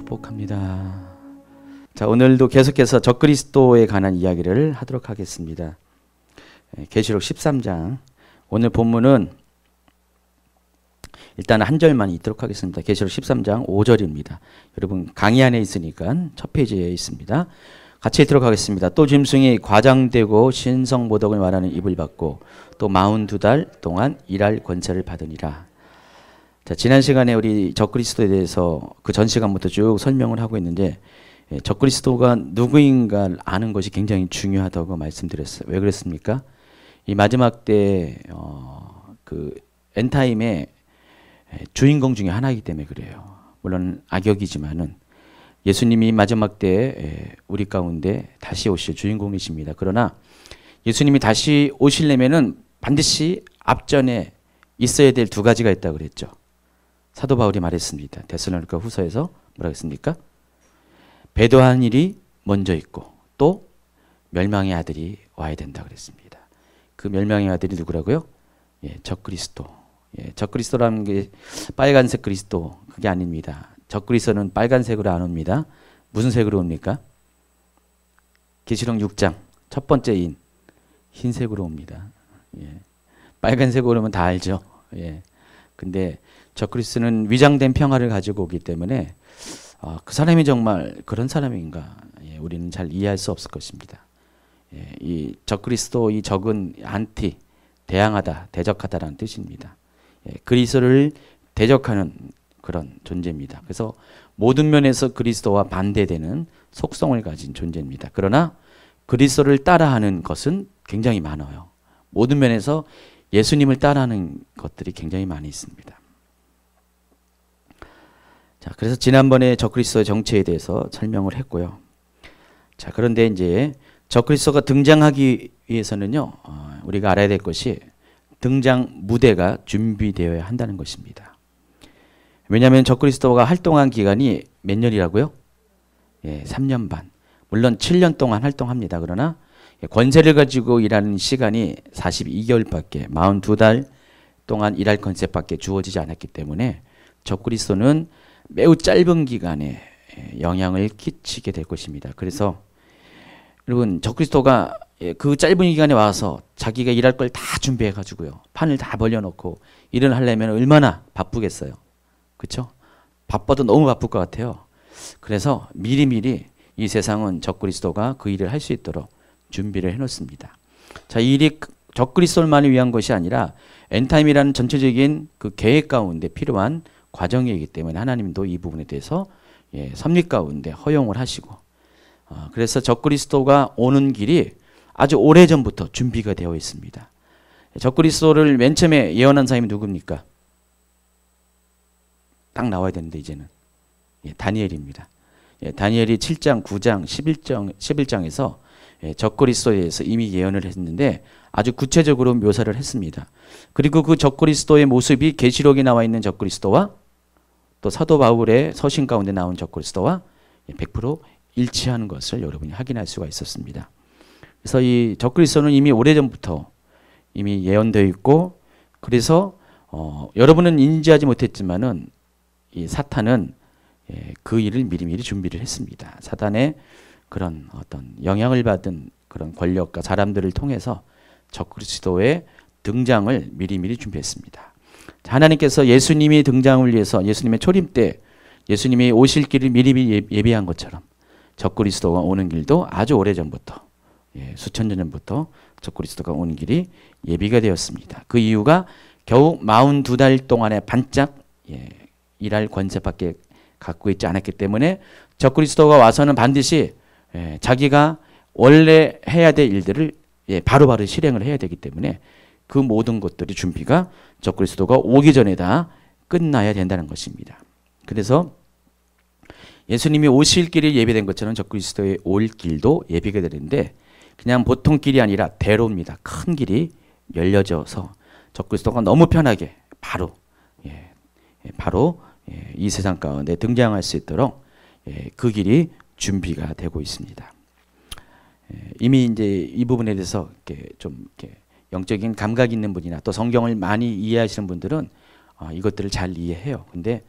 축복합니다. 자, 오늘도 계속해서 적그리스도에 관한 이야기를 하도록 하겠습니다. 계시록 13장. 오늘 본문은 일단 한 절만 읽도록 하겠습니다. 계시록 13장 5절입니다. 여러분 강의 안에 있으니까 첫 페이지에 있습니다. 같이 읽도록 하겠습니다. 또 짐승이 과장되고 신성모독을 말하는 입을 받고 또 42달 동안 일할 권세를 받으니라. 자, 지난 시간에 우리 적그리스도에 대해서 그 전 시간부터 쭉 설명을 하고 있는데 적그리스도가 누구인가를 아는 것이 굉장히 중요하다고 말씀드렸어요. 왜 그랬습니까? 이 마지막 때 그 엔타임의 주인공 중에 하나이기 때문에 그래요. 물론 악역이지만은 예수님이 마지막 때 우리 가운데 다시 오실 주인공이십니다. 그러나 예수님이 다시 오시려면은 반드시 앞전에 있어야 될 두 가지가 있다고 그랬죠. 사도 바울이 말했습니다. 데살로니가 후서에서 뭐라고 했습니까? 배도한 일이 먼저 있고 또 멸망의 아들이 와야 된다 그랬습니다. 그 멸망의 아들이 누구라고요? 적그리스도. 적그리스도라는 게 빨간색 그리스도 그게 아닙니다. 적그리스도는 빨간색으로 안 옵니다. 무슨 색으로 옵니까? 계시록 6장 첫 번째 인 흰색으로 옵니다. 빨간색으로 오면 다 알죠. 근데 적그리스도는 위장된 평화를 가지고 오기 때문에 그 사람이 정말 그런 사람인가 우리는 잘 이해할 수 없을 것입니다. 이 적그리스도 이 적은 안티 대항하다 대적하다라는 뜻입니다. 그리스도를 대적하는 그런 존재입니다. 그래서 모든 면에서 그리스도와 반대되는 속성을 가진 존재입니다. 그러나 그리스도를 따라하는 것은 굉장히 많아요. 모든 면에서 예수님을 따라하는 것들이 굉장히 많이 있습니다. 자, 그래서 지난번에 적그리스도의 정체에 대해서 설명을 했고요. 자, 그런데 이제 적그리스도가 등장하기 위해서는요, 우리가 알아야 될 것이 등장 무대가 준비되어야 한다는 것입니다. 왜냐하면 적그리스도가 활동한 기간이 몇 년이라고요? 3년 반. 물론 7년 동안 활동합니다. 그러나 권세를 가지고 일하는 시간이 42개월밖에 42달 동안 일할 권세밖에 주어지지 않았기 때문에 적그리스도는 매우 짧은 기간에 영향을 끼치게 될 것입니다. 그래서 여러분 적그리스도가 그 짧은 기간에 와서 자기가 일할 걸 다 준비해 가지고요. 판을 다 벌려놓고 일을 하려면 얼마나 바쁘겠어요. 그렇죠? 바빠도 너무 바쁠 것 같아요. 그래서 미리미리 이 세상은 적그리스도가 그 일을 할 수 있도록 준비를 해놓습니다. 자, 이 일이 적그리스도만을 위한 것이 아니라 엔타임이라는 전체적인 그 계획 가운데 필요한 과정이기 때문에 하나님도 이 부분에 대해서 섭리 가운데 허용을 하시고 그래서 적그리스도가 오는 길이 아주 오래전부터 준비가 되어 있습니다. 적그리스도를 맨 처음에 예언한 사람이 누굽니까? 딱 나와야 되는데 이제는 다니엘입니다. 다니엘이 7장, 9장, 11장에서 적그리스도에 대해서 이미 예언을 했는데 아주 구체적으로 묘사를 했습니다. 그리고 그 적그리스도의 모습이 계시록에 나와 있는 적그리스도와 또 사도 바울의 서신 가운데 나온 적그리스도와 100% 일치하는 것을 여러분이 확인할 수가 있었습니다. 그래서 이 적그리스도는 이미 오래전부터 이미 예언되어 있고 그래서 여러분은 인지하지 못했지만은 이 사탄은 그 일을 미리미리 준비를 했습니다. 사탄의 그런 어떤 영향을 받은 그런 권력과 사람들을 통해서 적그리스도의 등장을 미리미리 준비했습니다. 하나님께서 예수님이 등장을 위해서 예수님의 초림 때 예수님이 오실 길을 미리 예비한 것처럼 적그리스도가 오는 길도 아주 오래전부터 수천 년 전부터 적그리스도가 오는 길이 예비가 되었습니다. 그 이유가 겨우 42달 동안에 반짝 일할 권세밖에 갖고 있지 않았기 때문에 적그리스도가 와서는 반드시 자기가 원래 해야 될 일들을 바로바로 실행을 해야 되기 때문에 그 모든 것들이 준비가 적그리스도가 오기 전에 다 끝나야 된다는 것입니다. 그래서 예수님이 오실 길이 예비된 것처럼 적그리스도의 올 길도 예비가 되는데 그냥 보통 길이 아니라 대로입니다. 큰 길이 열려져서 적그리스도가 너무 편하게 바로 이 세상 가운데 등장할 수 있도록 그 길이 준비가 되고 있습니다. 이미 이제 이 부분에 대해서 좀 영적인 감각이 있는 분이나 또 성경을 많이 이해하시는 분들은 이것들을 잘 이해해요. 근데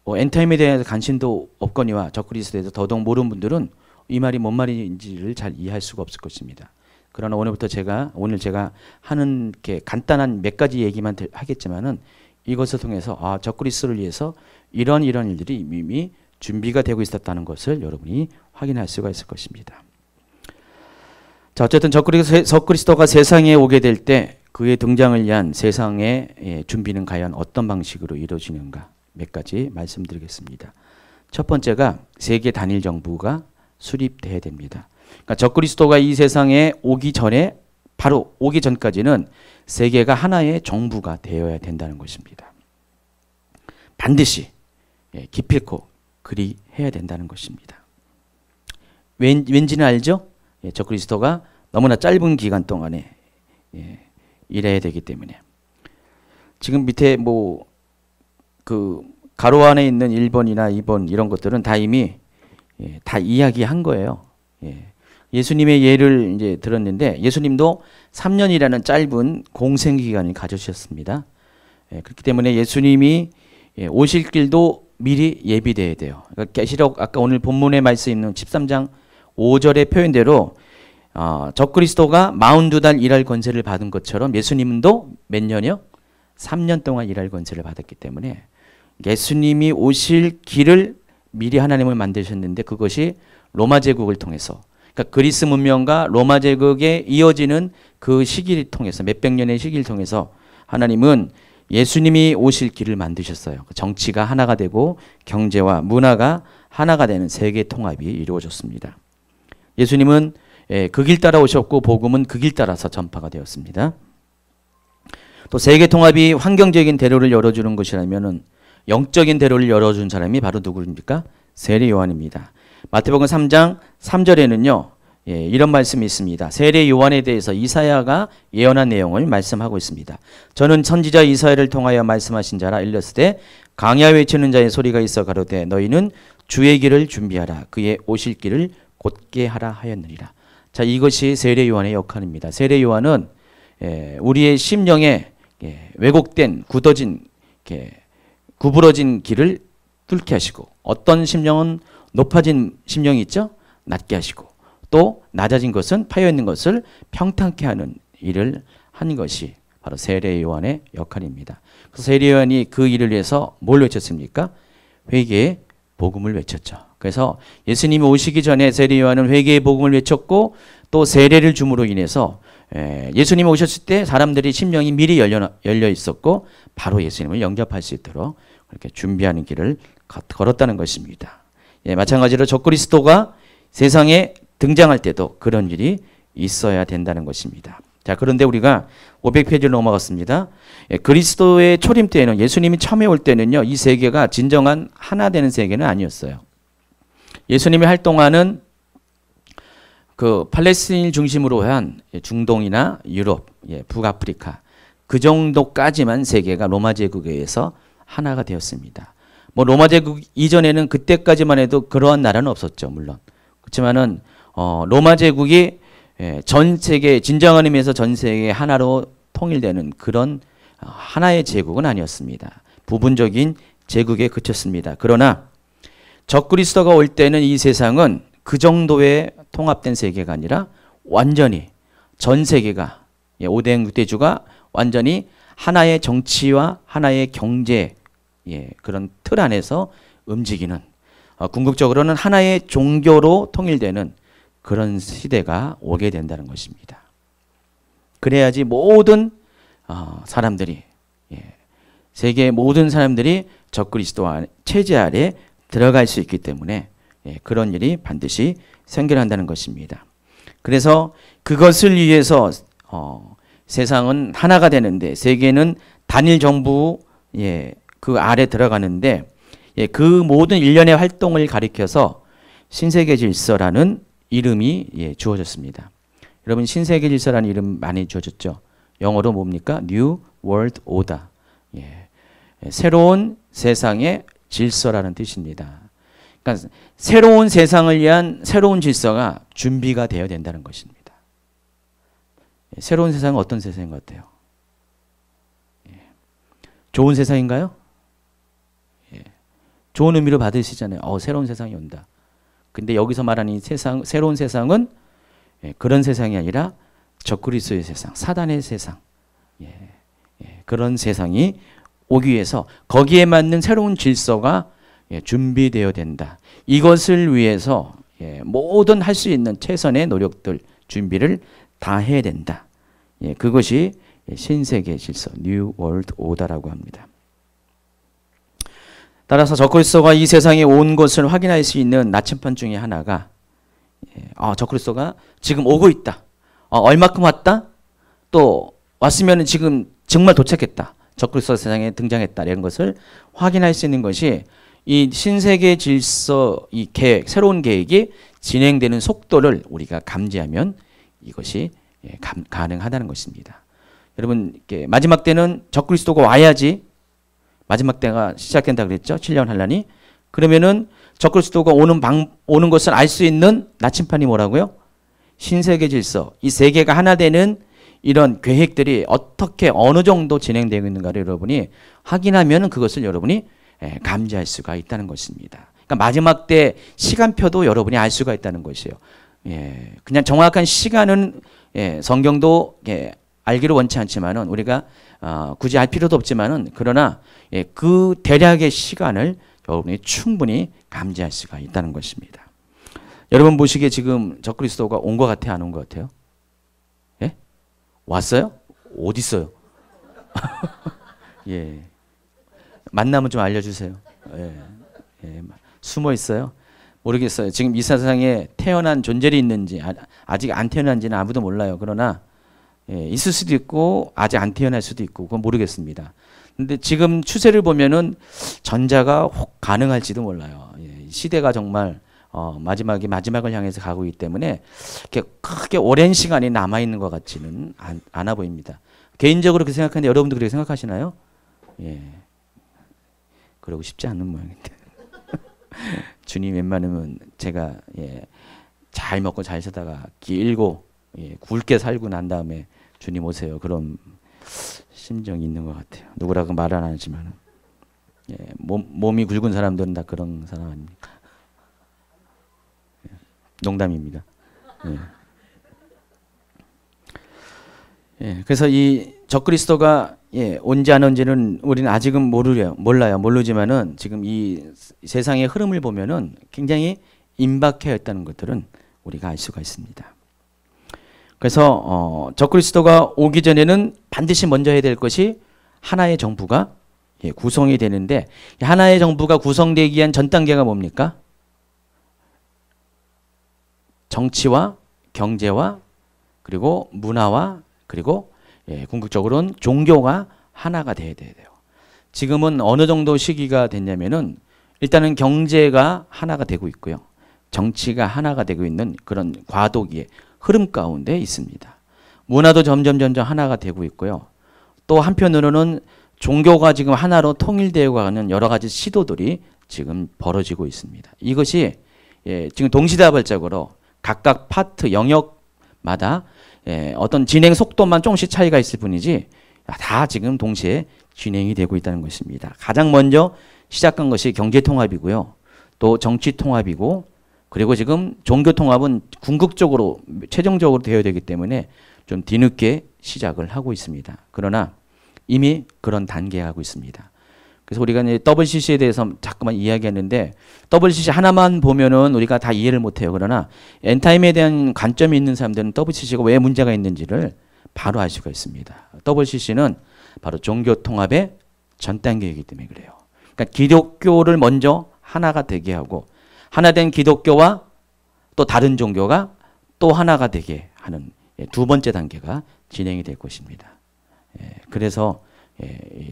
뭐 엔타임에 대해서 관심도 없거니와 적그리스도에 대해서 더더욱 모르는 분들은 이 말이 뭔 말인지를 잘 이해할 수가 없을 것입니다. 그러나 오늘 제가 하는 게 간단한 몇 가지 얘기만 하겠지만은 이것을 통해서 적그리스도를 위해서 이런 일들이 이미 준비가 되고 있었다는 것을 여러분이 확인할 수가 있을 것입니다. 자, 어쨌든 적그리스도가 세상에 오게 될 때 그의 등장을 위한 세상의 준비는 과연 어떤 방식으로 이루어지는가 몇 가지 말씀드리겠습니다. 첫 번째가 세계 단일 정부가 수립돼야 됩니다. 그러니까 적그리스도가 이 세상에 오기 전에 바로 오기 전까지는 세계가 하나의 정부가 되어야 된다는 것입니다. 반드시 기필코 그리 해야 된다는 것입니다. 왠지는 알죠? 적그리스도가 너무나 짧은 기간 동안에 일해야 되기 때문에. 지금 밑에 그 가로 안에 있는 1번이나 2번 이런 것들은 다 이미 다 이야기한 거예요. 예수님의 예를 이제 들었는데 예수님도 3년이라는 짧은 공생 기간을 가지셨습니다. 그렇기 때문에 예수님이 오실 길도 미리 예비돼야 돼요. 그러니까 계시록 아까 오늘 본문에 말씀 있는 13장 5절의 표현대로 적그리스도가 42달 일할 권세를 받은 것처럼 예수님도 몇 년이요? 3년 동안 일할 권세를 받았기 때문에 예수님이 오실 길을 미리 하나님을 만드셨는데 그것이 로마 제국을 통해서 그러니까 그리스 문명과 로마 제국에 이어지는 그 시기를 통해서 몇백 년의 시기를 통해서 하나님은 예수님이 오실 길을 만드셨어요. 정치가 하나가 되고 경제와 문화가 하나가 되는 세계 통합이 이루어졌습니다. 예수님은 그 길 따라 오셨고 복음은 그 길 따라서 전파가 되었습니다. 또 세계 통합이 환경적인 대로를 열어주는 것이라면은 영적인 대로를 열어준 사람이 바로 누구입니까? 세례 요한입니다. 마태복음 3장 3절에는요. 이런 말씀이 있습니다. 세례 요한에 대해서 이사야가 예언한 내용을 말씀하고 있습니다. 저는 선지자 이사야를 통하여 말씀하신 자라 일렀으되 강야 외치는 자의 소리가 있어 가로되 너희는 주의 길을 준비하라 그의 오실 길을 곧게 하라 하였느니라. 자, 이것이 세례 요한의 역할입니다. 세례 요한은 우리의 심령에 왜곡된 굳어진 구부러진 길을 뚫게 하시고 어떤 심령은 높아진 심령이 있죠? 낮게 하시고 또 낮아진 것은 파여있는 것을 평탄케 하는 일을 한 것이 바로 세례 요한의 역할입니다. 그래서 세례 요한이 그 일을 위해서 뭘 외쳤습니까? 회개의 복음을 외쳤죠. 그래서 예수님이 오시기 전에 세례 요한은 회개의 복음을 외쳤고 또 세례를 줌으로 인해서 예수님이 오셨을 때 사람들이 심령이 미리 열려 있었고 바로 예수님을 영접할 수 있도록 그렇게 준비하는 길을 걸었다는 것입니다. 마찬가지로 적그리스도가 세상에 등장할 때도 그런 일이 있어야 된다는 것입니다. 자, 그런데 우리가 500페이지를 넘어갔습니다. 그리스도의 초림 때에는 예수님이 처음에 올 때는요. 이 세계가 진정한 하나 되는 세계는 아니었어요. 예수님이 활동하는 그 팔레스틴 중심으로 한 중동이나 유럽, 북아프리카 그 정도까지만 세계가 로마 제국에 의해서 하나가 되었습니다. 뭐 로마 제국 이전에는 그때까지만 해도 그러한 나라는 없었죠, 물론. 그렇지만은 로마 제국이 전 세계 진정한 의미에서 전 세계 하나로 통일되는 그런 하나의 제국은 아니었습니다. 부분적인 제국에 그쳤습니다. 그러나 적그리스도가 올 때는 이 세상은 그 정도의 통합된 세계가 아니라 완전히 전 세계가 5대 6대주가 완전히 하나의 정치와 하나의 경제 그런 틀 안에서 움직이는 궁극적으로는 하나의 종교로 통일되는 그런 시대가 오게 된다는 것입니다. 그래야지 모든 사람들이 세계의 모든 사람들이 적그리스도 체제 아래 들어갈 수 있기 때문에 그런 일이 반드시 생겨난다는 것입니다. 그래서 그것을 위해서 세상은 하나가 되는데 세계는 단일 정부 그 아래 들어가는데 그 모든 일련의 활동을 가리켜서 신세계 질서라는 이름이 주어졌습니다. 여러분 신세계 질서라는 이름 많이 주어졌죠. 영어로 뭡니까? New World Order. 새로운 세상의 질서라는 뜻입니다. 그러니까 새로운 세상을 위한 새로운 질서가 준비가 되어야 된다는 것입니다. 새로운 세상은 어떤 세상인 것 같아요? 좋은 세상인가요? 좋은 의미로 받으시잖아요. 새로운 세상이 온다. 근데 여기서 말하는 이 세상, 새로운 세상은 그런 세상이 아니라 적그리스도의 세상, 사단의 세상, 그런 세상이 오기 위해서 거기에 맞는 새로운 질서가 준비되어야 된다. 이것을 위해서 모든 할 수 있는 최선의 노력들, 준비를 다 해야 된다. 그것이 신세계 질서, New World Order라고 합니다. 따라서 적그리스도가 이 세상에 온 것을 확인할 수 있는 나침반 중에 하나가 적그리스도가 지금 오고 있다. 얼마큼 왔다? 또 왔으면 지금 정말 도착했다. 적그리스도 세상에 등장했다. 이런 것을 확인할 수 있는 것이 이 신세계 질서, 이 계획, 새로운 계획이 진행되는 속도를 우리가 감지하면 이것이 가능하다는 것입니다. 여러분, 마지막 때는 적그리스도가 와야지 마지막 때가 시작된다 그랬죠? 7년 환란이. 그러면은 적그리스도가 오는 것을 알 수 있는 나침판이 뭐라고요? 신세계 질서. 이 세계가 하나 되는 이런 계획들이 어떻게 어느 정도 진행되고 있는가를 여러분이 확인하면 그것을 여러분이 감지할 수가 있다는 것입니다. 그러니까 마지막 때 시간표도 여러분이 알 수가 있다는 것이에요. 그냥 정확한 시간은 성경도 알기를 원치 않지만은 우리가 굳이 알 필요도 없지만은 그러나 그 대략의 시간을 여러분이 충분히 감지할 수가 있다는 것입니다. 여러분 보시기에 지금 적그리스도가 온 것 같아요, 안 온 것 같아요? 예? 왔어요? 어디 있어요? 예. 만나면 좀 알려주세요. 숨어 있어요? 모르겠어요. 지금 이 세상에 태어난 존재이 있는지 아직 안 태어난지는 아무도 몰라요. 그러나 있을 수도 있고 아직 안 태어날 수도 있고 그건 모르겠습니다. 근데 지금 추세를 보면은 전자가 혹 가능할지도 몰라요. 시대가 정말 마지막을 향해서 가고 있기 때문에 크게 오랜 시간이 남아 있는 것 같지는 않아 보입니다. 개인적으로 그렇게 생각하는데 여러분도 그렇게 생각하시나요? 그러고 싶지 않은 모양인데. 주님 웬만하면 제가 잘 먹고 잘 살다가 길고 굵게 살고 난 다음에 주님 오세요. 그런 심정이 있는 것 같아요. 누구라고 말 안 하지만 몸이 굵은 사람들은 다 그런 사람 아닙니까? 농담입니다. 그래서 이 적그리스도가 온지 안 온지는 우리는 아직은 몰라요. 모르지만은 지금 이 세상의 흐름을 보면은 굉장히 임박해 있다는 것들은 우리가 알 수가 있습니다. 그래서 적그리스도가 오기 전에는 반드시 먼저 해야 될 것이 하나의 정부가 구성이 되는데 하나의 정부가 구성되기 위한 전 단계가 뭡니까? 정치와 경제와 그리고 문화와 그리고 궁극적으로는 종교가 하나가 돼야 돼요. 지금은 어느 정도 시기가 됐냐면은 일단은 경제가 하나가 되고 있고요. 정치가 하나가 되고 있는 그런 과도기의 흐름 가운데 있습니다. 문화도 점점 하나가 되고 있고요. 또 한편으로는 종교가 지금 하나로 통일되어 가는 여러 가지 시도들이 지금 벌어지고 있습니다. 이것이 지금 동시다발적으로 각각 파트 영역마다 어떤 진행 속도만 조금씩 차이가 있을 뿐이지 다 지금 동시에 진행이 되고 있다는 것입니다. 가장 먼저 시작한 것이 경제통합이고요. 또 정치통합이고 그리고 지금 종교통합은 궁극적으로 최종적으로 되어야 되기 때문에 좀 뒤늦게 시작을 하고 있습니다. 그러나 이미 그런 단계에 하고 있습니다. 그래서 우리가 이제 WCC에 대해서 자꾸만 이야기하는데 WCC 하나만 보면은 우리가 다 이해를 못해요. 그러나 엔타임에 대한 관점이 있는 사람들은 WCC가 왜 문제가 있는지를 바로 알 수가 있습니다. WCC는 바로 종교통합의 전 단계이기 때문에 그래요. 그러니까 기독교를 먼저 하나가 되게 하고 하나 된 기독교와 또 다른 종교가 또 하나가 되게 하는 두 번째 단계가 진행이 될 것입니다. 그래서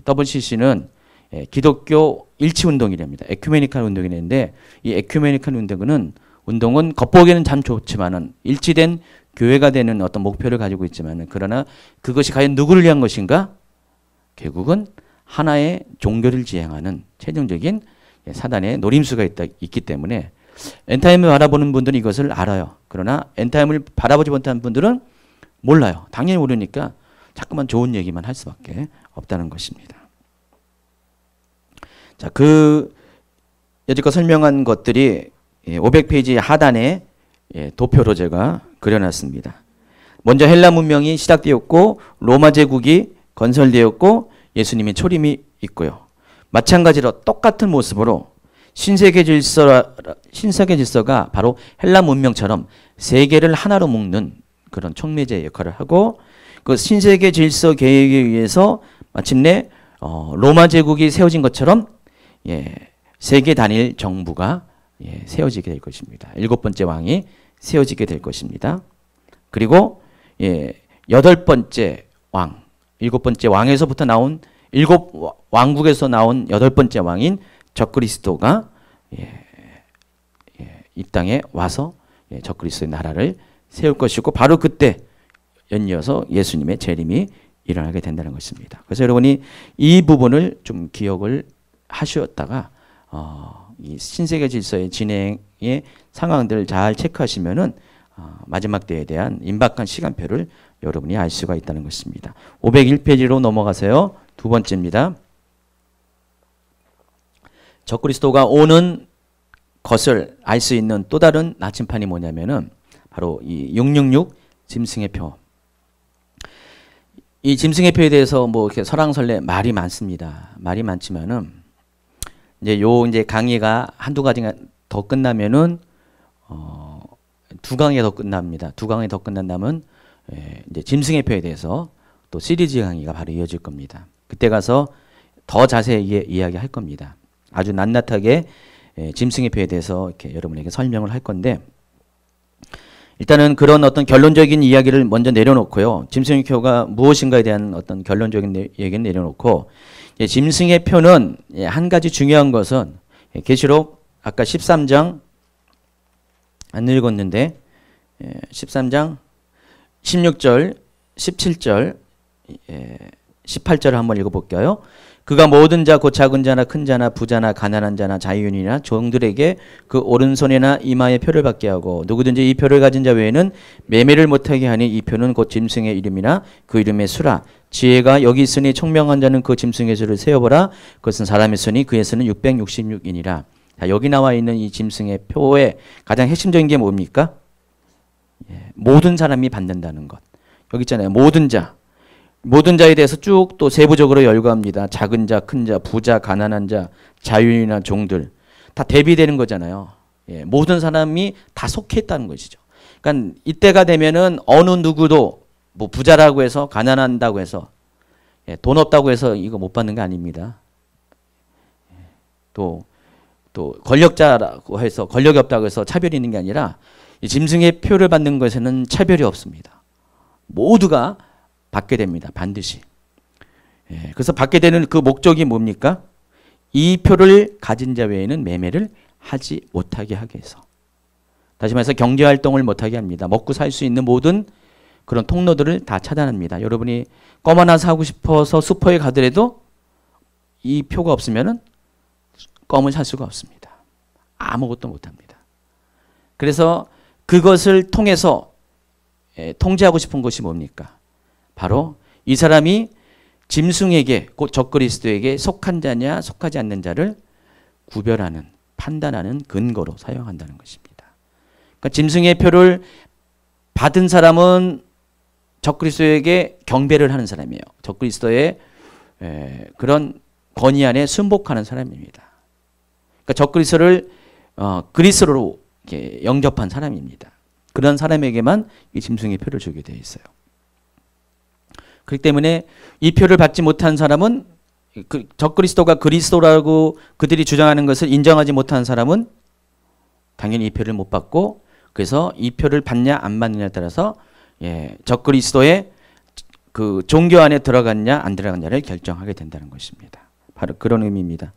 WCC는 기독교 일치운동이랍니다. 에큐메니칼 운동이라는데 이 에큐메니칼 운동은 겉보기에는 참 좋지만은 일치된 교회가 되는 어떤 목표를 가지고 있지만은 그러나 그것이 과연 누구를 위한 것인가? 결국은 하나의 종교를 지향하는 최종적인 사단의 노림수가 있기 때문에 엔타임을 바라보는 분들은 이것을 알아요. 그러나 엔타임을 바라보지 못하는 분들은 몰라요. 당연히 모르니까 자꾸만 좋은 얘기만 할 수밖에 없다는 것입니다. 자, 여지껏 설명한 것들이 500페이지 하단에 도표로 제가 그려놨습니다. 먼저 헬라 문명이 시작되었고 로마 제국이 건설되었고 예수님의 초림이 있고요. 마찬가지로 똑같은 모습으로 신세계 질서가 바로 헬라 문명처럼 세계를 하나로 묶는 그런 촉매제 역할을 하고 그 신세계 질서 계획에 의해서 마침내 로마 제국이 세워진 것처럼 세계 단일 정부가 세워지게 될 것입니다. 7번째 왕이 세워지게 될 것입니다. 그리고 8번째 왕, 7번째 왕에서부터 나온 7왕국에서 나온 8번째 왕인 적그리스도가 이 땅에 와서 적그리스도의 나라를 세울 것이고 바로 그때 연이어서 예수님의 재림이 일어나게 된다는 것입니다. 그래서 여러분이 이 부분을 좀 기억을 하셨다가 이 신세계 질서의 진행의 상황들을 잘 체크하시면은 마지막 때에 대한 임박한 시간표를 여러분이 알 수가 있다는 것입니다. 501페이지로 넘어가세요. 두 번째입니다. 적그리스도가 오는 것을 알 수 있는 또 다른 나침판이 뭐냐면은 바로 이 666 짐승의 표. 이 짐승의 표에 대해서 뭐 이렇게 설왕설래 말이 많습니다. 말이 많지만은 이제 강의가 한두 가지가 더 끝나면은 두 강의가 더 끝납니다. 두 강의 더 끝난다면 이제 짐승의 표에 대해서 또 시리즈 강의가 바로 이어질 겁니다. 그때 가서 더 자세히 이야기할 겁니다. 아주 낱낱하게 짐승의 표에 대해서 이렇게 여러분에게 설명을 할 건데 일단은 그런 어떤 결론적인 이야기를 먼저 내려놓고요. 짐승의 표가 무엇인가에 대한 어떤 결론적인 얘기는 내려놓고 짐승의 표는 한 가지 중요한 것은 계시록 아까 13장 안 읽었는데 13장 16절 17절 18절을 한번 읽어볼까요? 그가 모든 자 곧 작은 자나 큰 자나 부자나 가난한 자나 자유인이나 종들에게 그 오른손이나 이마에 표를 받게 하고 누구든지 이 표를 가진 자 외에는 매매를 못하게 하니 이 표는 곧 짐승의 이름이나 그 이름의 수라. 지혜가 여기 있으니 총명한 자는 그 짐승의 수를 세어보라. 그것은 사람의 수니 그의 수는 666이니라. 자, 여기 나와 있는 이 짐승의 표의 가장 핵심적인 게 뭡니까? 모든 사람이 받는다는 것. 여기 있잖아요. 모든 자. 모든 자에 대해서 쭉 또 세부적으로 열거합니다. 작은 자, 큰 자, 부자, 가난한 자, 자유인이나 종들 다 대비되는 거잖아요. 모든 사람이 다 속해 있다는 것이죠. 그러니까 이때가 되면은 어느 누구도 뭐 부자라고 해서 가난한다고 해서 돈 없다고 해서 이거 못 받는 게 아닙니다. 또 권력자라고 해서 권력이 없다고 해서 차별이 있는 게 아니라 이 짐승의 표를 받는 것에는 차별이 없습니다. 모두가 받게 됩니다. 반드시. 그래서 받게 되는 그 목적이 뭡니까? 이 표를 가진 자 외에는 매매를 하지 못하게 하기 위해서. 다시 말해서 경제활동을 못하게 합니다. 먹고 살 수 있는 모든 그런 통로들을 다 차단합니다. 여러분이 껌 하나 사고 싶어서 슈퍼에 가더라도 이 표가 없으면 껌을 살 수가 없습니다. 아무것도 못합니다. 그래서 그것을 통해서 통제하고 싶은 것이 뭡니까? 바로 이 사람이 짐승에게 곧 적그리스도에게 속한 자냐 속하지 않는 자를 구별하는 판단하는 근거로 사용한다는 것입니다. 그러니까 짐승의 표를 받은 사람은 적그리스도에게 경배를 하는 사람이에요. 적그리스도의 그런 권위 안에 순복하는 사람입니다. 그러니까 적그리스도를 그리스도로 이렇게 영접한 사람입니다. 그런 사람에게만 이 짐승의 표를 주게 되어 있어요. 그렇기 때문에 이 표를 받지 못한 사람은 적그리스도가 그리스도라고 그들이 주장하는 것을 인정하지 못한 사람은 당연히 이 표를 못 받고 그래서 이 표를 받냐 안 받느냐에 따라서 적그리스도의 그 종교 안에 들어갔냐 안 들어갔냐를 결정하게 된다는 것입니다. 바로 그런 의미입니다.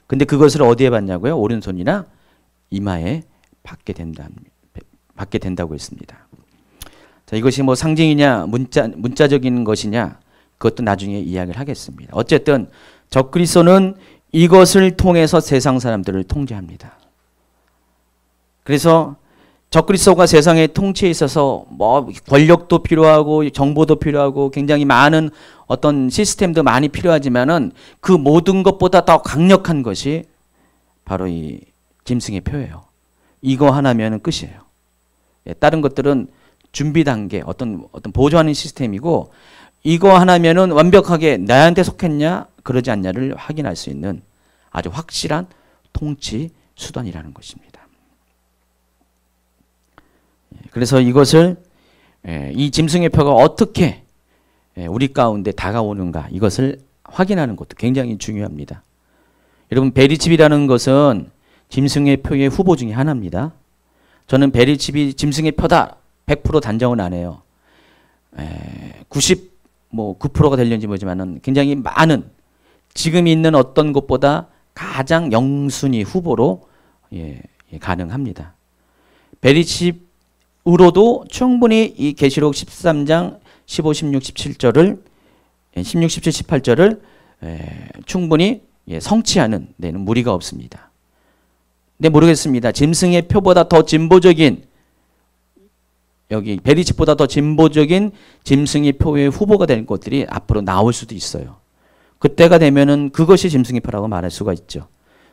근데 그것을 어디에 받냐고요? 오른손이나 이마에 받게 된다고 했습니다. 자, 이것이 뭐 상징이냐 문자적인 것이냐 그것도 나중에 이야기를 하겠습니다. 어쨌든 적그리스도는 이것을 통해서 세상 사람들을 통제합니다. 그래서 적그리스도가 세상의 통치에 있어서 뭐 권력도 필요하고 정보도 필요하고 굉장히 많은 어떤 시스템도 많이 필요하지만은 그 모든 것보다 더 강력한 것이 바로 이 짐승의 표예요. 이거 하나면 끝이에요. 예, 다른 것들은 준비 단계, 어떤 보조하는 시스템이고, 이거 하나면은 완벽하게 나한테 속했냐, 그러지 않냐를 확인할 수 있는 아주 확실한 통치 수단이라는 것입니다. 그래서 이것을 이 짐승의 표가 어떻게 우리 가운데 다가오는가, 이것을 확인하는 것도 굉장히 중요합니다. 여러분, 베리칩이라는 것은 짐승의 표의 후보 중에 하나입니다. 저는 베리칩이 짐승의 표다 100% 단정은 안 해요. 99%가 될는지 모르지만은 굉장히 많은, 지금 있는 어떤 것보다 가장 영순위 후보로 가능합니다. 베리칩으로도 충분히 이 계시록 13장 15, 16, 17절을 16, 17, 18절을 충분히 성취하는 데는 무리가 없습니다. 근데 모르겠습니다. 짐승의 표보다 더 진보적인, 여기 베리칩보다 더 진보적인 짐승의 표의 후보가 될 것들이 앞으로 나올 수도 있어요. 그때가 되면은 그것이 짐승의 표라고 말할 수가 있죠.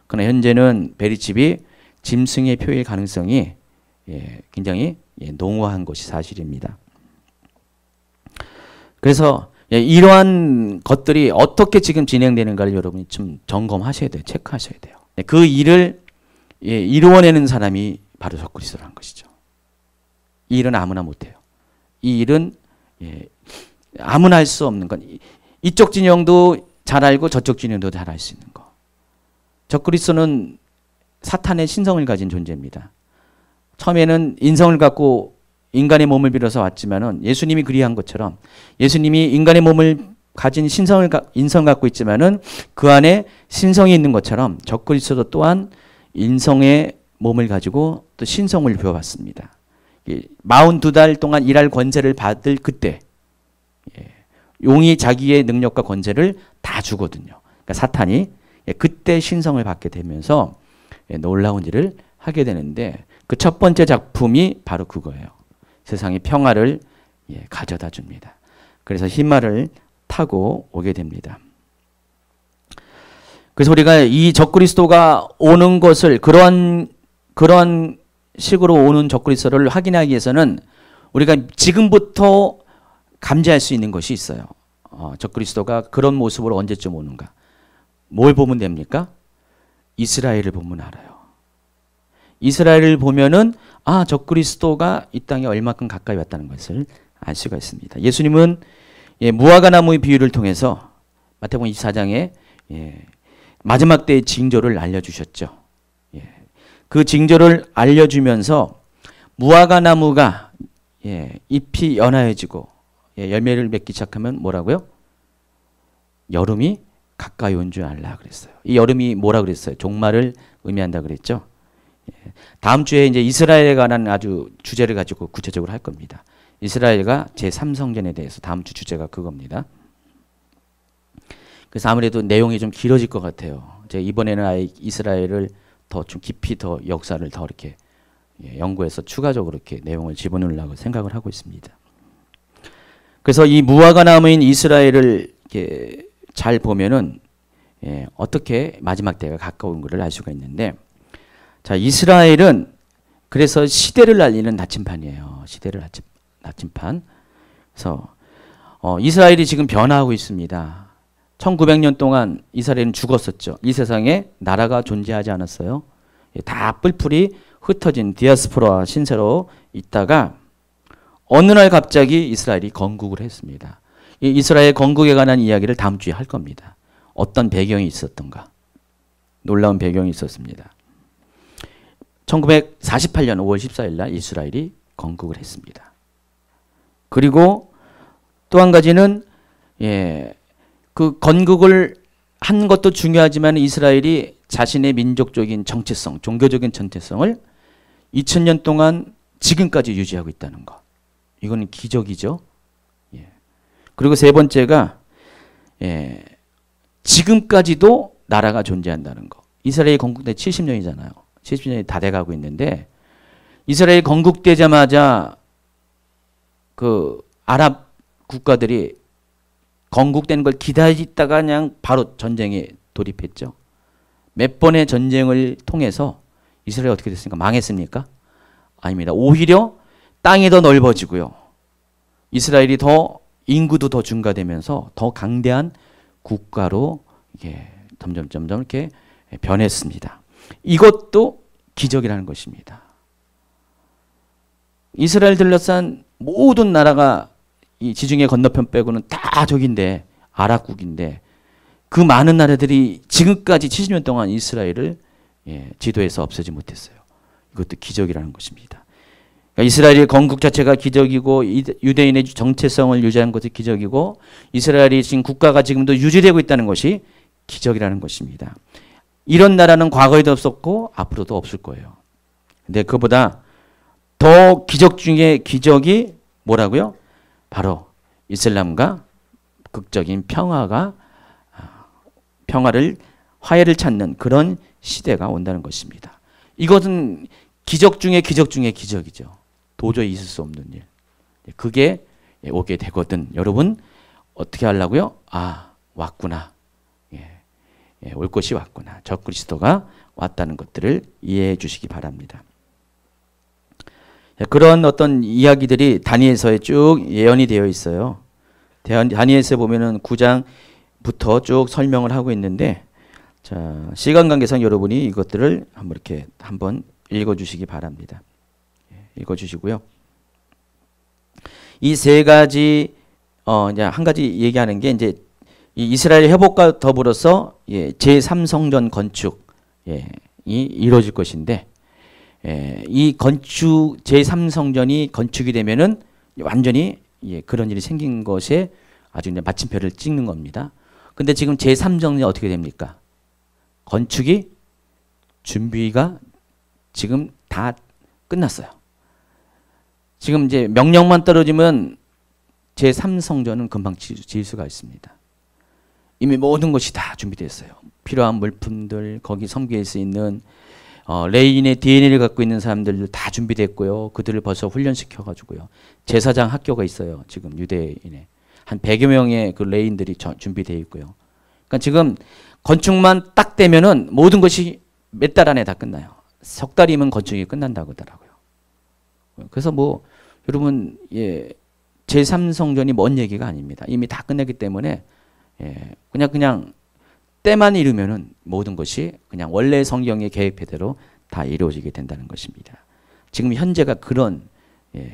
그러나 현재는 베리칩이 짐승의 표일 가능성이 굉장히 농후한 것이 사실입니다. 그래서 이러한 것들이 어떻게 지금 진행되는가를 여러분이 좀 점검하셔야 돼요. 체크하셔야 돼요. 그 일을 이루어내는 사람이 바로 적그리스도라는 것이죠. 이 일은 아무나 못해요. 이 일은 아무나 할 수 없는 건, 이쪽 진영도 잘 알고 저쪽 진영도 잘 알 수 있는 거. 적그리스도는 사탄의 신성을 가진 존재입니다. 처음에는 인성을 갖고 인간의 몸을 빌어서 왔지만은, 예수님이 그리한 것처럼 예수님이 인간의 몸을 가진 인성을 갖고 있지만은 그 안에 신성이 있는 것처럼 적그리스도 또한 인성의 몸을 가지고 또 신성을 부여받습니다. 42달 동안 일할 권세를 받을 그때 용이 자기의 능력과 권세를 다 주거든요. 그러니까 사탄이 그때 신성을 받게 되면서 놀라운 일을 하게 되는데, 그 첫 번째 작품이 바로 그거예요. 세상에 평화를 가져다 줍니다. 그래서 흰말을 타고 오게 됩니다. 그래서 우리가 이 적그리스도가 오는 것을, 그런 식으로 오는 적그리스도를 확인하기 위해서는 우리가 지금부터 감지할 수 있는 것이 있어요. 적그리스도가 그런 모습으로 언제쯤 오는가. 뭘 보면 됩니까? 이스라엘을 보면 알아요. 이스라엘을 보면은 적그리스도가 이 땅에 얼마큼 가까이 왔다는 것을 알 수가 있습니다. 예수님은 무화과 나무의 비유를 통해서 마태복음 24장에 마지막 때의 징조를 알려주셨죠. 그 징조를 알려주면서 무화과 나무가 잎이 연하여지고 열매를 맺기 시작하면 뭐라고요? 여름이 가까이 온 줄 알라 그랬어요. 이 여름이 뭐라 그랬어요? 종말을 의미한다 그랬죠. 다음 주에 이제 이스라엘에 관한 아주 주제를 가지고 구체적으로 할 겁니다. 이스라엘과 제3성전에 대해서 다음 주 주제가 그겁니다. 그래서 아무래도 내용이 좀 길어질 것 같아요. 제가 이번에는 아예 이스라엘을 더 좀 깊이 더 역사를 더 이렇게 연구해서 추가적으로 이렇게 내용을 집어넣으려고 생각을 하고 있습니다. 그래서 이 무화과 나무인 이스라엘을 이렇게 잘 보면은 어떻게 마지막 때가 가까운 것을 알 수가 있는데, 자, 이스라엘은 그래서 시대를 알리는 나침판이에요. 시대를 나침판. 그래서 이스라엘이 지금 변화하고 있습니다. 1900년 동안 이스라엘은 죽었었죠. 이 세상에 나라가 존재하지 않았어요. 다 뿔뿔이 흩어진 디아스포라 신세로 있다가 어느 날 갑자기 이스라엘이 건국을 했습니다. 이 이스라엘 건국에 관한 이야기를 다음 주에 할 겁니다. 어떤 배경이 있었던가. 놀라운 배경이 있었습니다. 1948년 5월 14일 날 이스라엘이 건국을 했습니다. 그리고 또 한 가지는 그 건국을 한 것도 중요하지만 이스라엘이 자신의 민족적인 정체성, 종교적인 정체성을 2000년 동안 지금까지 유지하고 있다는 것. 이거는 기적이죠. 그리고 세 번째가 지금까지도 나라가 존재한다는 것. 이스라엘이 건국된 70년이잖아요. 70년이 다 돼가고 있는데, 이스라엘 건국되자마자 그 아랍 국가들이 건국되는 걸 기다리다가 그냥 바로 전쟁에 돌입했죠. 몇 번의 전쟁을 통해서 이스라엘이 어떻게 됐습니까? 망했습니까? 아닙니다. 오히려 땅이 더 넓어지고요. 이스라엘이 더 인구도 더 증가되면서 더 강대한 국가로 이게 점점 이렇게 변했습니다. 이것도 기적이라는 것입니다. 이스라엘 둘러싼 모든 나라가 이 지중해 건너편 빼고는 다 저긴데 아랍국인데 그 많은 나라들이 지금까지 70년 동안 이스라엘을 지도에서 없애지 못했어요. 이것도 기적이라는 것입니다. 그러니까 이스라엘의 건국 자체가 기적이고 유대인의 정체성을 유지한 것이 기적이고 이스라엘이 지금 국가가 지금도 유지되고 있다는 것이 기적이라는 것입니다. 이런 나라는 과거에도 없었고 앞으로도 없을 거예요. 근데 그보다 더 기적 중에 기적이 뭐라고요? 바로 이슬람과 극적인 화해를 찾는 그런 시대가 온다는 것입니다. 이것은 기적 중에 기적 중에 기적이죠. 도저히 있을 수 없는 일. 그게 오게 되거든. 여러분 어떻게 하려고요? 아, 왔구나. 올 것이 왔구나. 적그리스도가 왔다는 것들을 이해해 주시기 바랍니다. 그런 어떤 이야기들이 다니엘서에 쭉 예언이 되어 있어요. 다니엘서에 보면은 9장부터 쭉 설명을 하고 있는데, 자, 시간 관계상 여러분이 이것들을 한번 읽어주시기 바랍니다. 읽어주시고요. 이 세 가지, 이제 한 가지 얘기하는 게 이제 이 이스라엘 회복과 더불어서 제3성전 건축이 이루어질 것인데, 이 건축 제3성전이 건축이 되면은 완전히 그런 일이 생긴 것에 아주 이제 마침표를 찍는 겁니다. 근데 지금 제3성전이 어떻게 됩니까? 건축이 준비가 지금 다 끝났어요. 지금 이제 명령만 떨어지면 제3성전은 금방 지을 수가 있습니다. 이미 모든 것이 다 준비됐어요. 필요한 물품들, 거기 섬길 수 있는 레인의 DNA를 갖고 있는 사람들도 다 준비됐고요. 그들을 벌써 훈련시켜가지고요. 제사장 학교가 있어요. 지금 유대인에. 한 100여 명의 그 레인들이 준비되어 있고요. 그러니까 지금 건축만 딱 되면은 모든 것이 몇 달 안에 다 끝나요. 석 달이면 건축이 끝난다고 하더라고요. 그래서 뭐 여러분 제3성전이 먼 얘기가 아닙니다. 이미 다 끝났기 때문에 그냥 때만 이르면은 모든 것이 그냥 원래 성경의 계획대로 다 이루어지게 된다는 것입니다. 지금 현재가 그런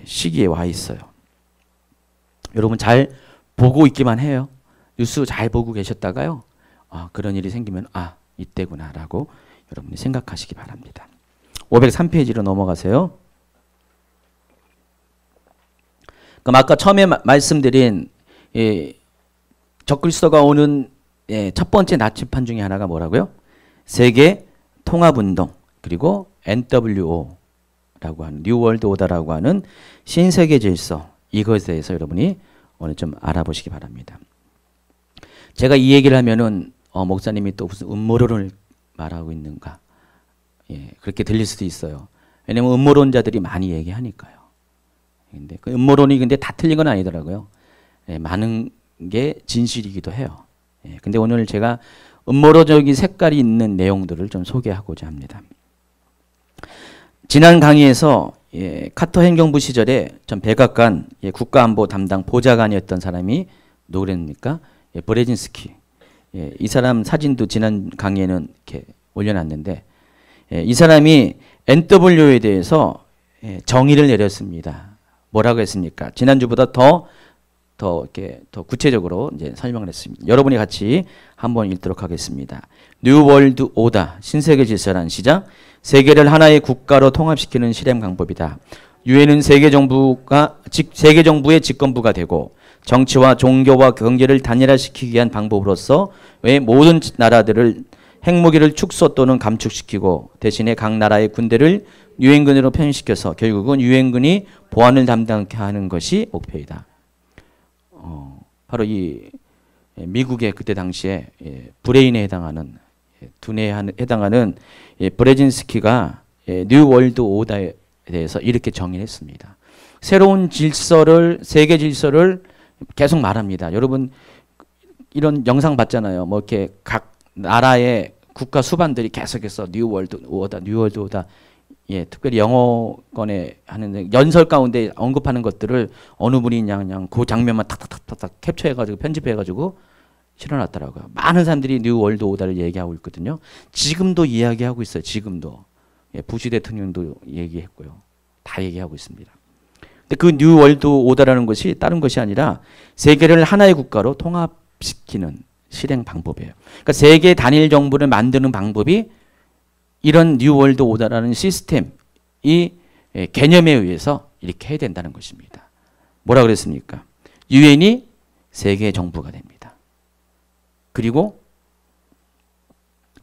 시기에 와 있어요. 여러분 잘 보고 있기만 해요. 뉴스 잘 보고 계셨다가요. 그런 일이 생기면 이때구나라고 여러분이 생각하시기 바랍니다. 503페이지로 넘어가세요. 그럼 아까 처음에 말씀드린 적그리스도가 오는 첫 번째 나침판 중에 하나가 뭐라고요? 세계 통합운동 그리고 NWO라고 하는 뉴 월드 오더라고 하는 신세계 질서, 이것에 대해서 여러분이 오늘 좀 알아보시기 바랍니다. 제가 이 얘기를 하면은 목사님이 또 무슨 음모론을 말하고 있는가, 그렇게 들릴 수도 있어요. 왜냐면 음모론자들이 많이 얘기하니까요. 근데 그 음모론이 근데 다 틀린 건 아니더라고요. 많은 게 진실이기도 해요. 근데 오늘 제가 음모론적인 색깔이 있는 내용들을 좀 소개하고자 합니다. 지난 강의에서 카터 행정부 시절에 전 백악관 국가안보 담당 보좌관이었던 사람이 누구랬습니까? 브레진스키. 이 사람 사진도 지난 강의에는 이렇게 올려놨는데, 이 사람이 NWO에 대해서 정의를 내렸습니다. 뭐라고 했습니까? 지난주보다 더 구체적으로 이제 설명을 했습니다. 여러분이 같이 한번 읽도록 하겠습니다. 뉴 월드 오더, 신세계 질서란 시작. 세계를 하나의 국가로 통합시키는 실행 방법이다. 유엔은 세계 정부의 집권부가 되고 정치와 종교와 경제를 단일화시키기 위한 방법으로서 왜 모든 나라들을 핵무기를 축소 또는 감축시키고 대신에 각 나라의 군대를 유엔군으로 편입시켜서 결국은 유엔군이 보안을 담당케 하는 것이 목표이다. 바로 이 미국의 그때 당시에 브레인에 해당하는 두뇌에 해당하는 브레진스키가 뉴 월드 오더에 대해서 이렇게 정의했습니다. 새로운 질서를, 세계 질서를 계속 말합니다. 여러분 이런 영상 봤잖아요. 뭐 이렇게 각 나라의 국가 수반들이 계속해서 뉴 월드 오다, 뉴 월드 오다. 예, 특별히 영어권에 하는 연설 가운데 언급하는 것들을 어느 분이 그냥 그 장면만 탁탁탁탁 캡처해가지고 편집해가지고 실어놨더라고요. 많은 사람들이 뉴 월드 오다를 얘기하고 있거든요. 지금도 이야기하고 있어요. 지금도. 예, 부시 대통령도 얘기했고요. 다 얘기하고 있습니다. 근데 그 뉴 월드 오다라는 것이 다른 것이 아니라 세계를 하나의 국가로 통합시키는 실행 방법이에요. 그러니까 세계 단일 정부를 만드는 방법이 이런 뉴 월드 오다라는 시스템, 이 개념에 의해서 이렇게 해야 된다는 것입니다. 뭐라 그랬습니까? 유엔이 세계 정부가 됩니다. 그리고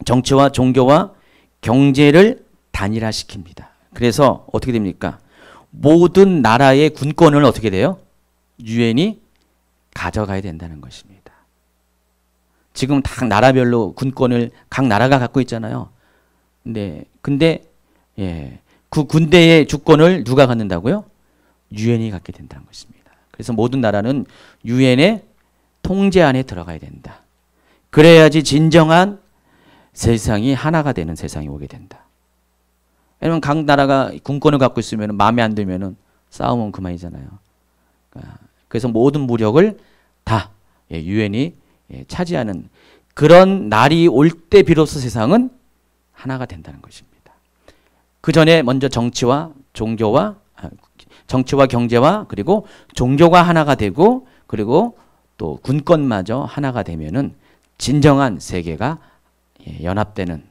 정치와 종교와 경제를 단일화시킵니다. 그래서 어떻게 됩니까? 모든 나라의 군권을 어떻게 돼요? 유엔이 가져가야 된다는 것입니다. 지금 다 나라별로 군권을 각 나라가 갖고 있잖아요. 근데 예, 그 군대의 주권을 누가 갖는다고요? 유엔이 갖게 된다는 것입니다. 그래서 모든 나라는 유엔의 통제 안에 들어가야 된다. 그래야지 진정한 세상이 하나가 되는 세상이 오게 된다. 왜냐면 각 나라가 군권을 갖고 있으면 마음에 안 들면 싸우면 그만이잖아요. 그래서 모든 무력을 다 유엔이 차지하는 그런 날이 올 때 비로소 세상은 하나가 된다는 것입니다. 그 전에 먼저 정치와 경제와 그리고 종교가 하나가 되고 그리고 또 군권마저 하나가 되면은 진정한 세계가 연합되는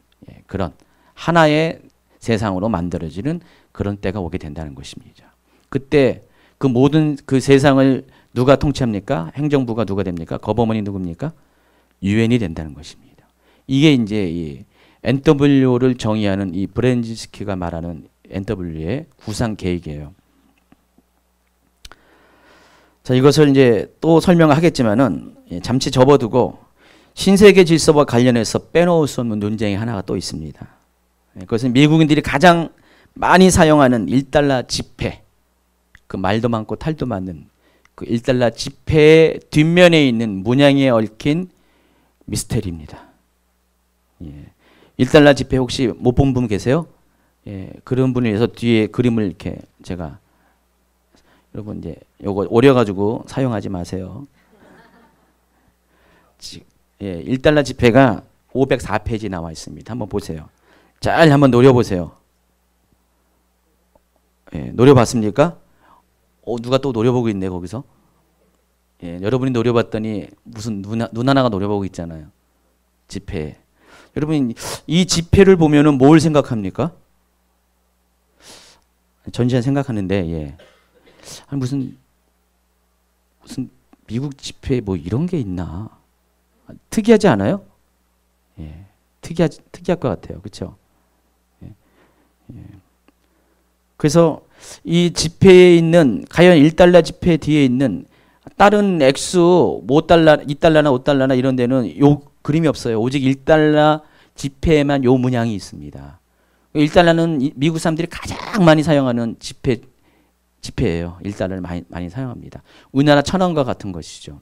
그런 하나의 세상으로 만들어지는 그런 때가 오게 된다는 것입니다. 그때 그 모든 그 세상을 누가 통치합니까? 행정부가 누가 됩니까? 거버먼이 누굽니까? 유엔이 된다는 것입니다. 이게 이제 이 NW를 정의하는 이 브레진스키가 말하는 NW의 구상 계획이에요. 자, 이것을 이제 또 설명을 하겠지만은 잠시 접어두고 신세계 질서와 관련해서 빼놓을 수 없는 논쟁이 하나가 또 있습니다. 그것은 미국인들이 가장 많이 사용하는 1달러 지폐, 그 말도 많고 탈도 많은 그 1달러 지폐의 뒷면에 있는 문양에 얽힌 미스테리입니다. 예. 1달러 지폐 혹시 못 본 분 계세요? 예. 그런 분을 위해서 뒤에 그림을 이렇게 제가 여러분 이제 요거 오려가지고 사용하지 마세요. 예. 1달러 지폐가 504페이지 나와 있습니다. 한번 보세요. 잘 한번 노려보세요. 예, 노려봤습니까? 누가 또 노려보고 있네 거기서. 예, 여러분이 노려봤더니 무슨 눈 하나가 노려보고 있잖아요. 지폐. 여러분 이 지폐를 보면은 뭘 생각합니까? 전시한 생각하는데 예. 아니 무슨 미국 지폐 뭐 이런 게 있나? 특이하지 않아요? 예, 특이할 것 같아요. 그렇죠? 예. 그래서 이 지폐에 있는 과연 1달러 지폐 뒤에 있는 다른 액수 5달러, 2달러나 5달러나 이런 데는 요 그림이 없어요. 오직 1달러 지폐에만 요 문양이 있습니다. 1달러는 미국 사람들이 가장 많이 사용하는 지폐예요. 1달러를 많이 사용합니다. 우리나라 1,000원과 같은 것이죠.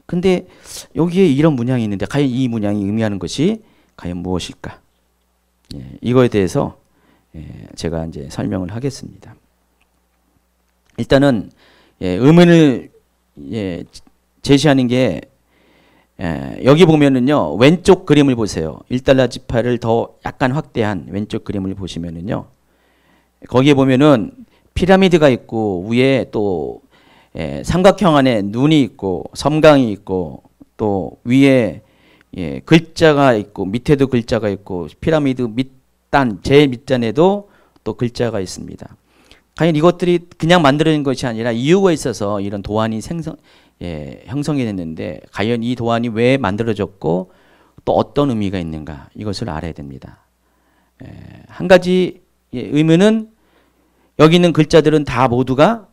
근데 여기에 이런 문양이 있는데 과연 이 문양이 의미하는 것이 과연 무엇일까? 예, 이거에 대해서 제가 이제 설명을 하겠습니다. 일단은 의문을 제시하는 게 여기 보면은요 왼쪽 그림을 보세요. 1달러 지폐를 더 약간 확대한 왼쪽 그림을 보시면은요 거기에 보면은 피라미드가 있고 위에 또 삼각형 안에 눈이 있고 섬광이 있고 또 위에 글자가 있고 밑에도 글자가 있고 피라미드 밑단 제일 밑단에도 또 글자가 있습니다. 과연 이것들이 그냥 만들어진 것이 아니라 이유가 있어서 이런 도안이 형성이 됐는데 과연 이 도안이 왜 만들어졌고 또 어떤 의미가 있는가 이것을 알아야 됩니다. 한 가지 의미는 여기 있는 글자들은 다 모두가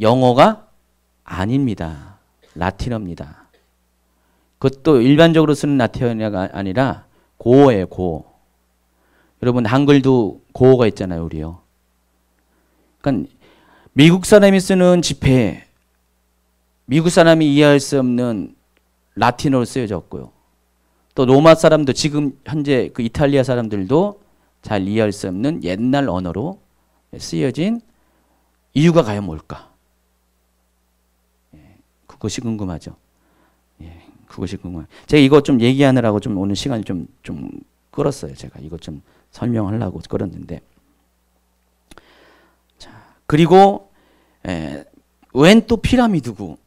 영어가 아닙니다. 라틴어입니다. 그것도 일반적으로 쓰는 라틴어가 아니라 고어예요. 고어. 여러분 한글도 고어가 있잖아요. 우리요. 그러니까 미국 사람이 쓰는 지폐 미국 사람이 이해할 수 없는 라틴어로 쓰여졌고요. 또 로마 사람도 지금 현재 그 이탈리아 사람들도 잘 이해할 수 없는 옛날 언어로 쓰여진 이유가 과연 뭘까? 그것이 궁금하죠. 그것이 궁금해요. 제가 이거 좀 얘기하느라고 좀 오늘 시간이 좀 끌었어요. 제가 이거 좀 설명하려고 끌었는데. 자, 그리고 웬 또 피라미드고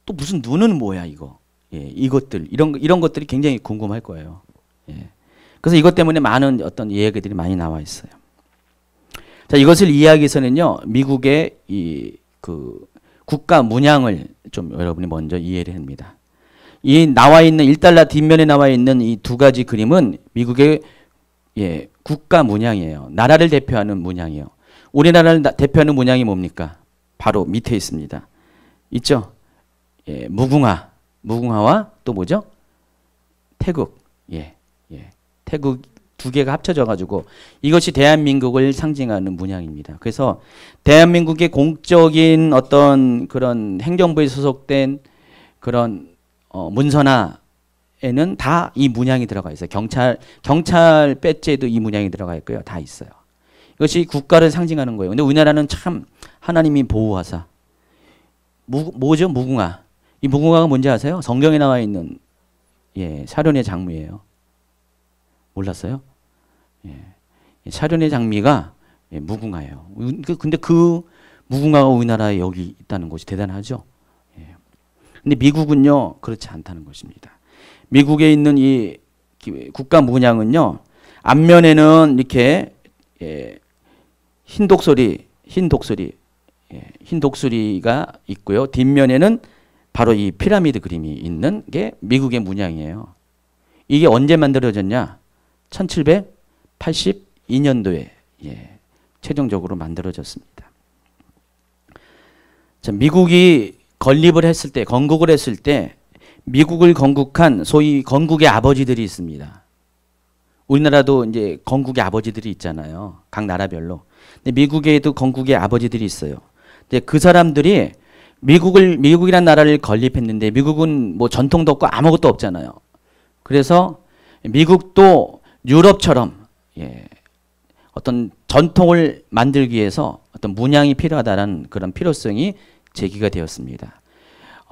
또 무슨 눈은 뭐야 이거. 이것들 이런 것들이 굉장히 궁금할 거예요. 그래서 이것 때문에 많은 어떤 이야기들이 많이 나와 있어요. 자, 이것을 이해하기 위해서는요, 미국의 그 국가 문양을 좀 여러분이 먼저 이해를 합니다. 이 나와 있는 1달러 뒷면에 나와 있는 이 두 가지 그림은 미국의 국가 문양이에요. 나라를 대표하는 문양이에요. 우리나라를 대표하는 문양이 뭡니까? 바로 밑에 있습니다. 있죠? 무궁화와 또 뭐죠? 태국. 태국 두 개가 합쳐져 가지고 이것이 대한민국을 상징하는 문양입니다. 그래서 대한민국의 공적인 어떤 그런 행정부에 소속된 그런 문서나에는 다 이 문양이 들어가 있어요. 경찰 배지에도 이 문양이 들어가 있고요. 다 있어요. 이것이 국가를 상징하는 거예요. 근데 우리나라는 참 하나님이 보호하사. 뭐죠? 무궁화. 이 무궁화가 뭔지 아세요? 성경에 나와 있는 샤론의 장미예요. 몰랐어요? 샤론의 장미가 무궁화예요. 근데 그 무궁화가 우리나라에 여기 있다는 것이 대단하죠. 근데 미국은요, 그렇지 않다는 것입니다. 미국에 있는 이 국가 문양은요, 앞면에는 이렇게 흰 독수리가 있고요. 뒷면에는 바로 이 피라미드 그림이 있는 게 미국의 문양이에요. 이게 언제 만들어졌냐? 1782년도에 최종적으로 만들어졌습니다. 자, 미국이 건립을 했을 때, 건국을 했을 때 미국을 건국한 소위 건국의 아버지들이 있습니다. 우리나라도 이제 건국의 아버지들이 있잖아요. 각 나라별로. 근데 미국에도 건국의 아버지들이 있어요. 근데 그 사람들이 미국이란 나라를 건립했는데 미국은 뭐 전통도 없고 아무것도 없잖아요. 그래서 미국도 유럽처럼 어떤 전통을 만들기 위해서 어떤 문양이 필요하다는 그런 필요성이 제기가 되었습니다.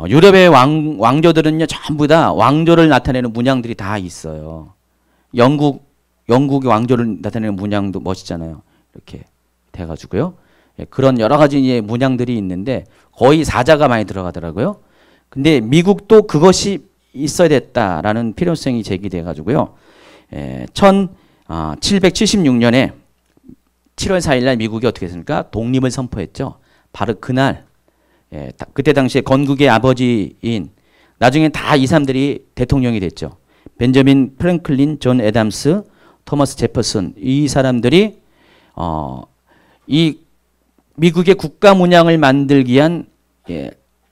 유럽의 왕조들은요, 전부 다 왕조를 나타내는 문양들이 다 있어요. 영국의 왕조를 나타내는 문양도 멋있잖아요. 이렇게 돼가지고요. 그런 여러 가지 문양들이 있는데 거의 사자가 많이 들어가더라고요. 근데 미국도 그것이 있어야 됐다라는 필요성이 제기돼가지고요. 1776년에 7월 4일 날 미국이 어떻게 했습니까? 독립을 선포했죠. 바로 그날, 그때 당시에 건국의 아버지인, 나중에 다 이 사람들이 대통령이 됐죠. 벤저민 프랭클린, 존 애담스, 토머스 제퍼슨, 이 사람들이 이 미국의 국가 문양을 만들기 위한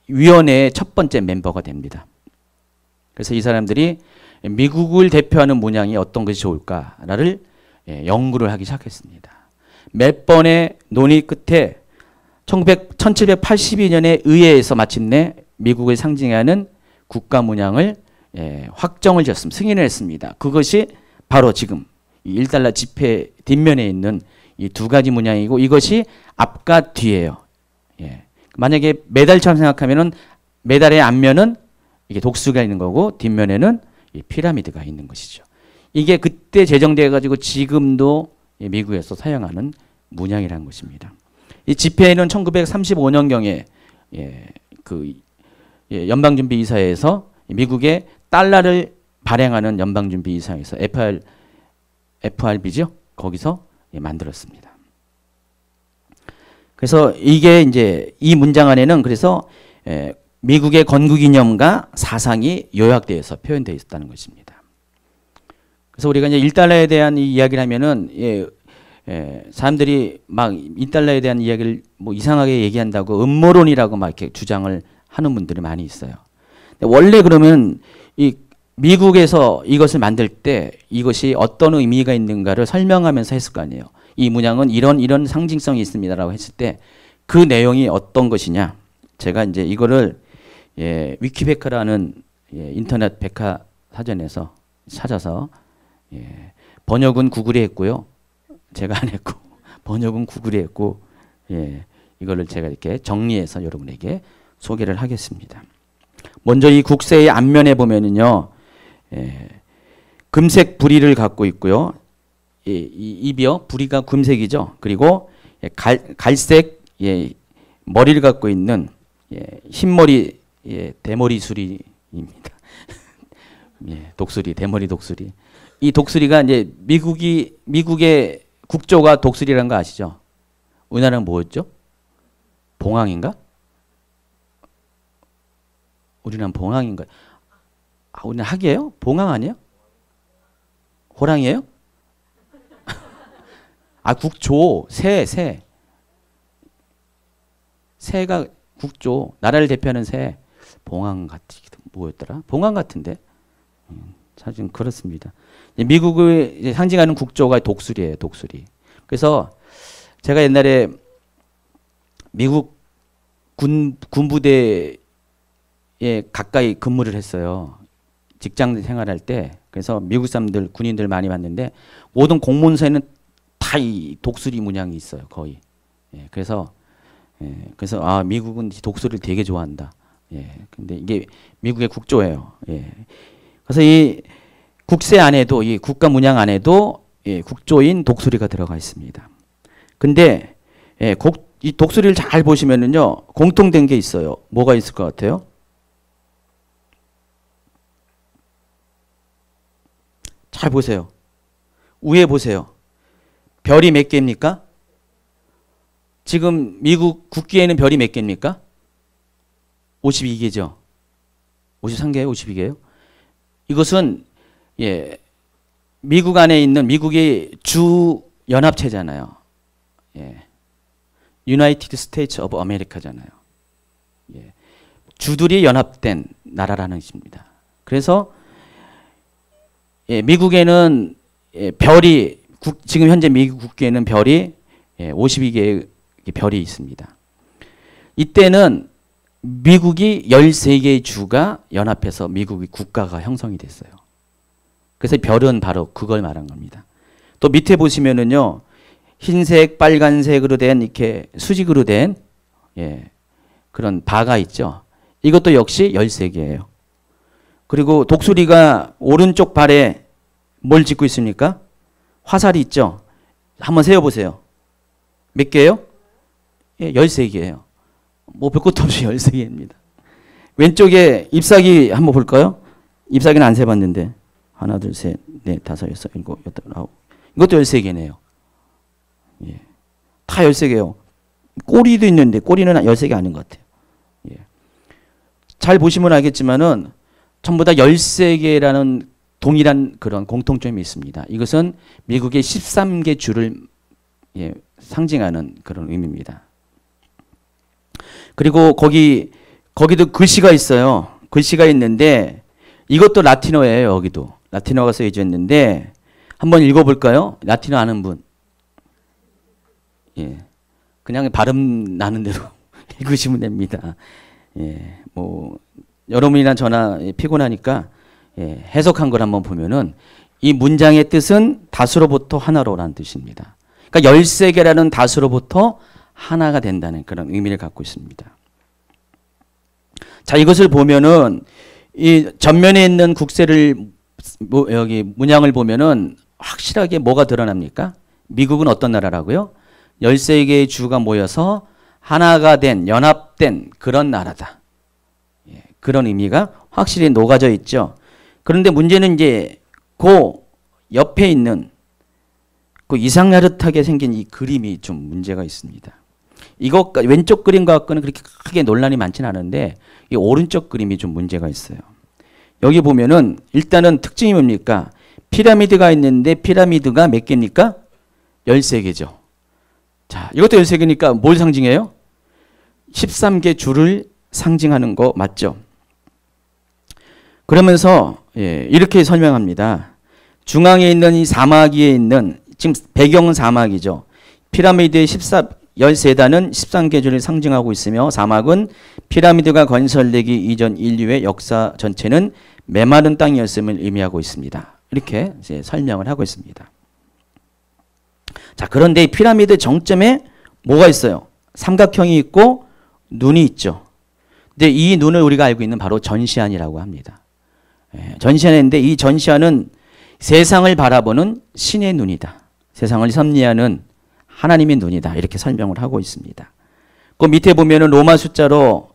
위원회의 첫 번째 멤버가 됩니다. 그래서 이 사람들이 미국을 대표하는 문양이 어떤 것이 좋을까를 연구를 하기 시작했습니다. 몇 번의 논의 끝에 1782년에 의회에서 마침내 미국을 상징하는 국가 문양을 확정을 지었습니다. 승인을 했습니다. 그것이 바로 지금 이 1달러 지폐 뒷면에 있는 이 두 가지 문양이고 이것이 앞과 뒤예요. 만약에 메달처럼 생각하면은 메달의 앞면은 이게 독수리가 있는 거고 뒷면에는 이 피라미드가 있는 것이죠. 이게 그때 제정돼 가지고 지금도 미국에서 사용하는 문양이라는 것입니다. 이 지폐는 1935년경에 연방준비이사회에서 미국의 달러를 발행하는 연방준비이사회에서 FRB죠. 거기서 만들었습니다. 그래서 이게 이제 이 문장 안에는 그래서 미국의 건국이념과 사상이 요약되어서 표현되어 있었다는 것입니다. 그래서 우리가 이제 1달러에 대한 이 이야기를 하면은 사람들이 막 1달러에 대한 이야기를 뭐 이상하게 얘기한다고 음모론이라고 막 이렇게 주장을 하는 분들이 많이 있어요. 원래 그러면 이 미국에서 이것을 만들 때 이것이 어떤 의미가 있는가를 설명하면서 했을 거 아니에요. 이 문양은 이런 상징성이 있습니다라고 했을 때 그 내용이 어떤 것이냐. 제가 이제 이거를 위키백과라는 인터넷 백과사전에서 찾아서 예, 번역은 구글이 했고요. 제가 안 했고 번역은 구글이 했고 예, 이거를 제가 이렇게 정리해서 여러분에게 소개를 하겠습니다. 먼저 이 국세의 앞면에 보면은요, 예, 금색 부리를 갖고 있고요. 이 입이요, 부리가 금색이죠. 그리고 예, 갈색 예, 머리를 갖고 있는 예, 흰머리 예, 대머리 수리입니다. 예, 독수리, 대머리 독수리. 이 독수리가 이제 미국의 국조가 독수리라는 거 아시죠? 우리나라는 뭐였죠? 봉황인가? 우리나라는 봉황인가? 아, 우리나라 학이에요? 봉황 아니에요? 호랑이에요? 아, 국조, 새가 국조, 나라를 대표하는 새. 봉황 같기도 뭐였더라? 봉황 같은데. 사실 그렇습니다. 미국을 상징하는 국조가 독수리예요, 독수리. 그래서 제가 옛날에 미국 군부대에 가까이 근무를 했어요. 직장 생활할 때. 그래서 미국 사람들, 군인들 많이 봤는데 모든 공문서에는 다 이 독수리 문양이 있어요, 거의. 예, 그래서 아, 미국은 독수리를 되게 좋아한다. 예, 근데 이게 미국의 국조예요. 예. 그래서 이 국세 안에도 이 국가 문양 안에도 예, 국조인 독수리가 들어가 있습니다. 근데 예, 이 독수리를 잘 보시면은요, 공통된 게 있어요. 뭐가 있을 것 같아요? 잘 보세요. 위에 보세요. 별이 몇 개입니까? 지금 미국 국기에는 별이 몇 개입니까? 52개죠. 53개예요? 52개예요? 이것은 예, 미국 안에 있는 미국의 주 연합체잖아요. 예. United States of America잖아요. 예. 주들이 연합된 나라라는 뜻입니다. 그래서 예, 미국에는 예, 별이 지금 현재 미국 국기에는 별이 예, 52개의 별이 있습니다. 이때는 미국이 13개의 주가 연합해서 미국의 국가가 형성이 됐어요. 그래서 별은 바로 그걸 말한 겁니다. 또 밑에 보시면은요, 흰색, 빨간색으로 된 이렇게 수직으로 된 예, 그런 바가 있죠. 이것도 역시 13개예요. 그리고 독수리가 오른쪽 발에 뭘 짚고 있습니까? 화살이 있죠. 한번 세어보세요. 몇 개예요? 예, 13개예요. 뭐 별 것도 없이 13개입니다. 왼쪽에 잎사귀 한번 볼까요? 잎사귀는 안 세봤는데 하나, 둘, 셋, 넷, 다섯, 여섯, 일곱, 여덟, 아홉. 이것도 13개네요. 예. 다 13개예요. 꼬리도 있는데 꼬리는 13개 아닌 것 같아요. 예. 잘 보시면 알겠지만은 전부 다 13개라는 동일한 그런 공통점이 있습니다. 이것은 미국의 13개 주를 예, 상징하는 그런 의미입니다. 그리고 거기도 글씨가 있어요. 글씨가 있는데 이것도 라틴어예요. 여기도 라틴어가 써져 있는데 한번 읽어볼까요? 라틴어 아는 분? 예, 그냥 발음 나는 대로 읽으시면 됩니다. 예, 뭐 여러분이나 저나 피곤하니까 예, 해석한 걸 한번 보면은 이 문장의 뜻은 다수로부터 하나로라는 뜻입니다. 그러니까 13개라는 다수로부터 하나가 된다는 그런 의미를 갖고 있습니다. 자, 이것을 보면은 이 전면에 있는 국세를 여기 문양을 보면은 확실하게 뭐가 드러납니까? 미국은 어떤 나라라고요? 13개의 주가 모여서 하나가 된, 연합된 그런 나라다. 예, 그런 의미가 확실히 녹아져 있죠. 그런데 문제는 이제 그 옆에 있는 그 이상야릇하게 생긴 이 그림이 좀 문제가 있습니다. 이거 왼쪽 그림과 갖고는 그렇게 크게 논란이 많지는 않은데 이 오른쪽 그림이 좀 문제가 있어요. 여기 보면은 일단은 특징이 뭡니까? 피라미드가 있는데 피라미드가 몇 개입니까? 13개죠. 자, 이것도 13개니까 뭘 상징해요? 13개 주를 상징하는 거 맞죠? 그러면서 예, 이렇게 설명합니다. 중앙에 있는 이 사막 위에 있는 지금 배경은 사막이죠. 피라미드의 13단은 13계절을 상징하고 있으며 사막은 피라미드가 건설되기 이전 인류의 역사 전체는 메마른 땅이었음을 의미하고 있습니다. 이렇게 이제 설명을 하고 있습니다. 자, 그런데 이 피라미드 정점에 뭐가 있어요? 삼각형이 있고 눈이 있죠. 근데 이 눈을 우리가 알고 있는 바로 전시안이라고 합니다. 전시안인데 이 전시안은 세상을 바라보는 신의 눈이다. 세상을 섭리하는 하나님의 눈이다. 이렇게 설명을 하고 있습니다. 그 밑에 보면은 로마 숫자로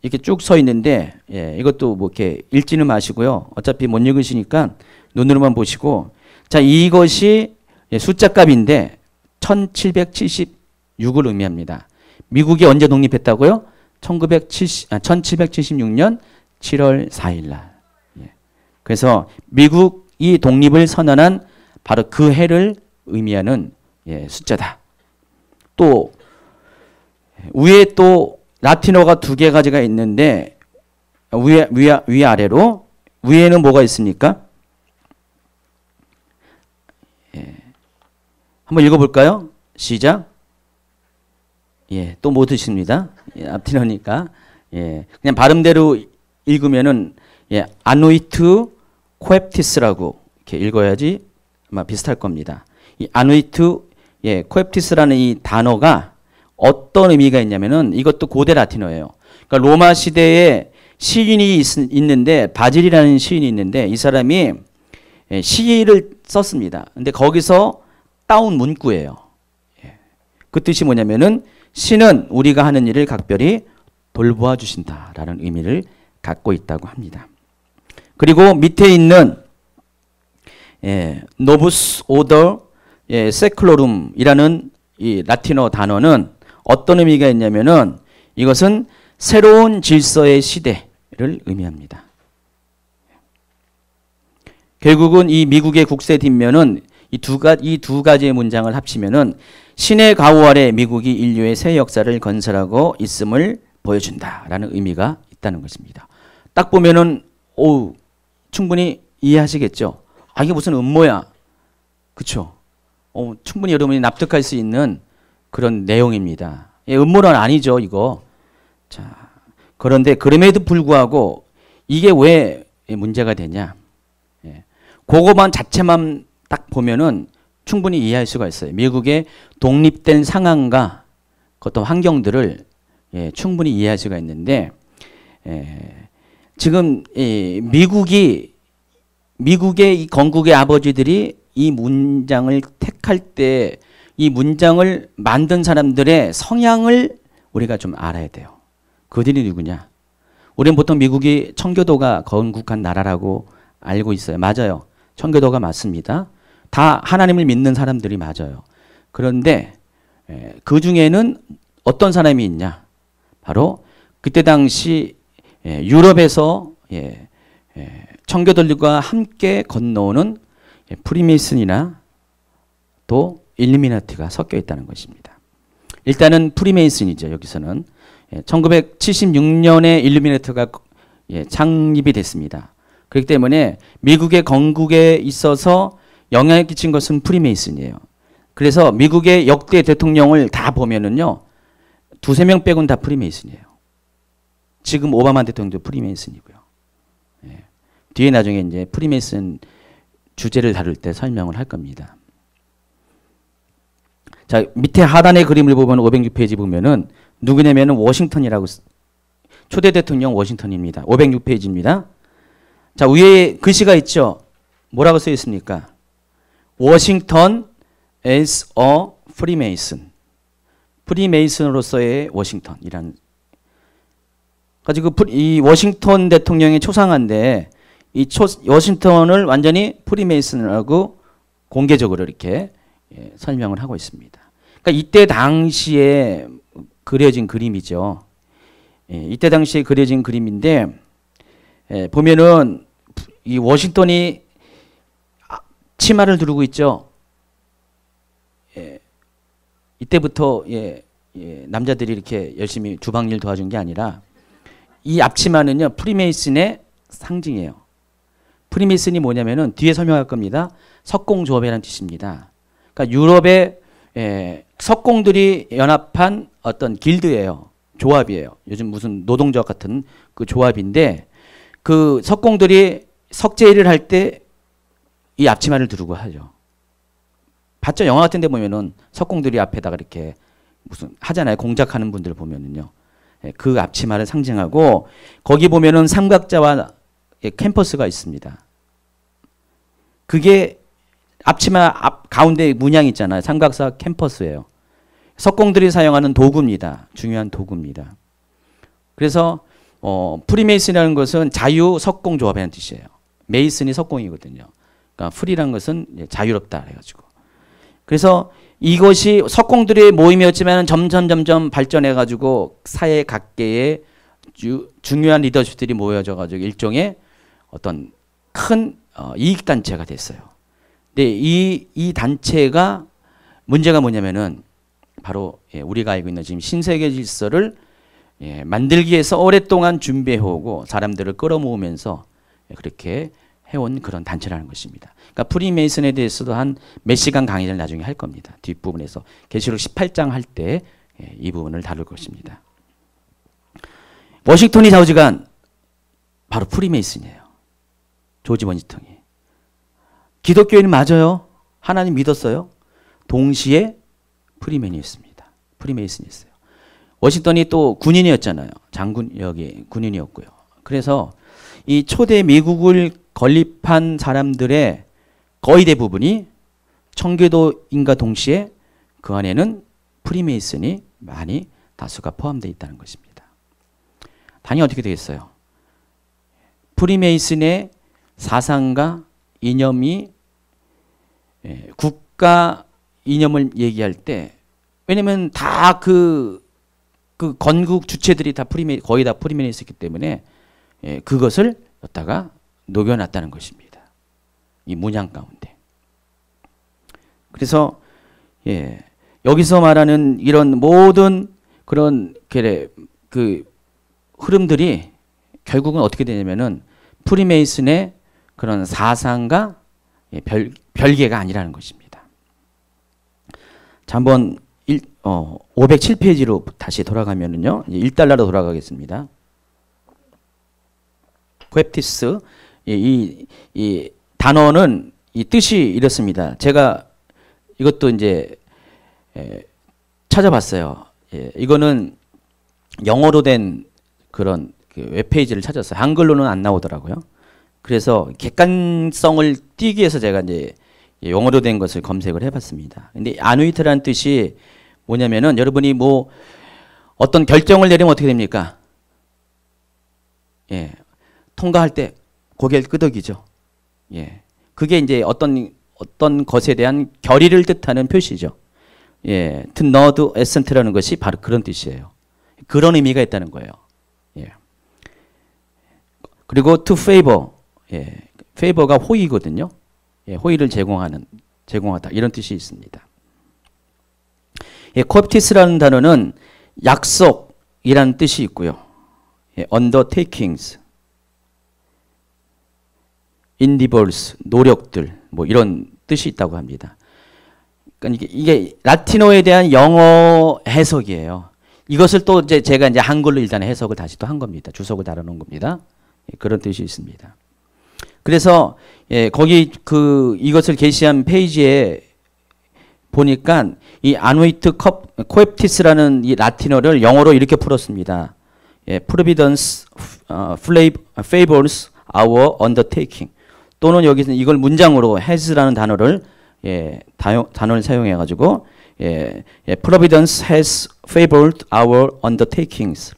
이렇게 쭉 서 있는데, 이것도 뭐 이렇게 읽지는 마시고요. 어차피 못 읽으시니까 눈으로만 보시고, 자, 이것이 숫자 값인데 1776을 의미합니다. 미국이 언제 독립했다고요? 1776년 7월 4일 날. 그래서 미국이 독립을 선언한 바로 그 해를 의미하는 숫자다. 또 위에 또 라틴어가 두 개 가지가 있는데 위 아래로 위에는 뭐가 있습니까? 한번 읽어볼까요? 시작. 또 못 드십니다. 라틴어니까. 그냥 발음대로 읽으면은 아누이트 코에프티스라고 이렇게 읽어야지 아마 비슷할 겁니다. 이 아누이트 코에프티스라는 이 단어가 어떤 의미가 있냐면은 이것도 고대 라틴어예요. 그러니까 로마 시대에 시인이 있는데 바질이라는 시인이 있는데 이 사람이 시를 썼습니다. 근데 거기서 따온 문구예요. 그 뜻이 뭐냐면은 신은 우리가 하는 일을 각별히 돌보아 주신다라는 의미를 갖고 있다고 합니다. 그리고 밑에 있는 노부스 오더 세클로룸이라는 이 라틴어 단어는 어떤 의미가 있냐면은 이것은 새로운 질서의 시대를 의미합니다. 결국은 이 미국의 국세 뒷면은 이 두 가지의 문장을 합치면은 신의 가호 아래 미국이 인류의 새 역사를 건설하고 있음을 보여준다라는 의미가 있다는 것입니다. 딱 보면은 충분히 이해하시겠죠? 아, 이게 무슨 음모야? 그쵸? 충분히 여러분이 납득할 수 있는 그런 내용입니다. 음모론 아니죠, 이거. 자, 그런데 그럼에도 불구하고 이게 왜 문제가 되냐? 그거만 자체만 딱 보면은 충분히 이해할 수가 있어요. 미국의 독립된 상황과 어떤 환경들을 충분히 이해할 수가 있는데, 지금 미국의 이 건국의 아버지들이 이 문장을 택할 때 이 문장을 만든 사람들의 성향을 우리가 좀 알아야 돼요. 그들이 누구냐? 우리는 보통 미국이 청교도가 건국한 나라라고 알고 있어요. 맞아요. 청교도가 맞습니다. 다 하나님을 믿는 사람들이 맞아요. 그런데 그 중에는 어떤 사람이 있냐? 바로 그때 당시 유럽에서 청교도들과 함께 건너오는 프리메이슨이나 또 일루미나티가 섞여 있다는 것입니다. 일단은 프리메이슨이죠. 여기서는 1976년에 일루미나티가 창립이 됐습니다. 그렇기 때문에 미국의 건국에 있어서 영향을 끼친 것은 프리메이슨이에요. 그래서 미국의 역대 대통령을 다 보면은요, 두세 명 빼고는 다 프리메이슨이에요. 지금 오바마 대통령도 프리메이슨이고요. 뒤에 나중에 이제 프리메이슨 주제를 다룰 때 설명을 할 겁니다. 자, 밑에 하단의 그림을 보면 506페이지 보면은 누구냐면은 워싱턴이라고, 초대 대통령 워싱턴입니다. 506페이지입니다. 자, 위에 글씨가 있죠. 뭐라고 써 있습니까? 워싱턴 as a Freemason. 프리메이슨으로서의 워싱턴이라는. 가지고 이 워싱턴 대통령의 초상화인데 이 워싱턴을 완전히 프리메이슨이라고 공개적으로 이렇게 설명을 하고 있습니다. 그러니까 이때 당시에 그려진 그림이죠. 이때 당시에 그려진 그림인데 보면은 이 워싱턴이 치마를 두르고 있죠. 이때부터 남자들이 이렇게 열심히 주방일 도와준 게 아니라 이 앞치마는요 프리메이슨의 상징이에요. 프리메이슨이 뭐냐면은 뒤에 설명할 겁니다. 석공조합이라는 뜻입니다. 그러니까 유럽의 석공들이 연합한 어떤 길드예요. 조합이에요. 요즘 무슨 노동조합 같은 그 조합인데 그 석공들이 석재일을 할 때 이 앞치마를 두르고 하죠. 봤죠? 영화 같은 데 보면은 석공들이 앞에다가 이렇게 무슨 하잖아요. 공작하는 분들 보면은요. 예, 그 앞치마를 상징하고 거기 보면은 삼각자와 캠퍼스가 있습니다. 그게 앞치마 앞 가운데 문양 있잖아요. 삼각사 캠퍼스예요. 석공들이 사용하는 도구입니다. 중요한 도구입니다. 그래서 프리메이슨이라는 것은 자유 석공 조합이라는 뜻이에요. 메이슨이 석공이거든요. 그러니까 프리라는 것은 자유롭다 해가지고. 그래서 이것이 석공들의 모임이었지만 점점 발전해가지고 사회 각계의 중요한 리더십들이 모여져가지고 일종의 어떤 큰 이익단체가 됐어요. 근데 이 단체가 문제가 뭐냐면은 바로 우리가 알고 있는 지금 신세계 질서를 만들기 위해서 오랫동안 준비해오고 사람들을 끌어모으면서 그렇게 해온 그런 단체라는 것입니다. 그러니까 프리메이슨에 대해서도 한 몇 시간 강의를 나중에 할 겁니다. 뒷부분에서 계시록 18장 할 때 이 부분을 다룰 것입니다. 워싱턴이 좌우지간 바로 프리메이슨이에요. 조지 워싱턴이. 기독교인은 맞아요. 하나님 믿었어요. 동시에 프리메이슨이었습니다. 프리메이슨이었어요. 워싱턴이 또 군인이었잖아요. 장군 여기 군인이었고요. 그래서 이 초대 미국을 건립한 사람들의 거의 대부분이 청교도인과 동시에 그 안에는 프리메이슨이 많이 다수가 포함되어 있다는 것입니다. 당연히 어떻게 되겠어요? 프리메이슨의 사상과 이념이 국가 이념을 얘기할 때 왜냐면 다 그 건국 주체들이 다 거의 다 프리메이슨이기 때문에 그것을 여기다가 녹여놨다는 것입니다. 이 문양 가운데. 그래서 여기서 말하는 이런 모든 그런 그 흐름들이 결국은 어떻게 되냐면은 프리메이슨의 그런 사상과 별개가 아니라는 것입니다. 자, 한번 507페이지로 다시 돌아가면은요. 1달러로 돌아가겠습니다. 코에프티스 이 단어는 이 뜻이 이렇습니다. 제가 이것도 이제 찾아봤어요. 이거는 영어로 된 그런 그 웹페이지를 찾았어요. 한글로는 안 나오더라고요. 그래서 객관성을 띄기 위해서 제가 이제 영어로 된 것을 검색을 해봤습니다. 근데 아누이트라는 뜻이 뭐냐면은 여러분이 뭐 어떤 결정을 내리면 어떻게 됩니까? 통과할 때 고개를 끄덕이죠. 그게 이제 어떤 것에 대한 결의를 뜻하는 표시죠. to nod assent라는 것이 바로 그런 뜻이에요. 그런 의미가 있다는 거예요. 그리고 to favor, favor가 호의거든요. 호의를 제공하다 이런 뜻이 있습니다. 코프티스라는 단어는 약속이라는 뜻이 있고요. undertakings, endeavors, 노력들 뭐 이런 뜻이 있다고 합니다. 그러니까 이게 라틴어에 대한 영어 해석이에요. 이것을 또 이제 제가 이제 한글로 일단 해석을 다시 또 한 겁니다. 주석을 달아놓은 겁니다. 그런 뜻이 있습니다. 그래서 거기 이것을 게시한 페이지에 보니까 이 아누이트 코에프티스라는 이 라틴어를 영어로 이렇게 풀었습니다. Providence favors our undertaking. 또는 여기서 이걸 문장으로 has라는 단어를 단어를 사용해 가지고 Providence has favored our undertakings.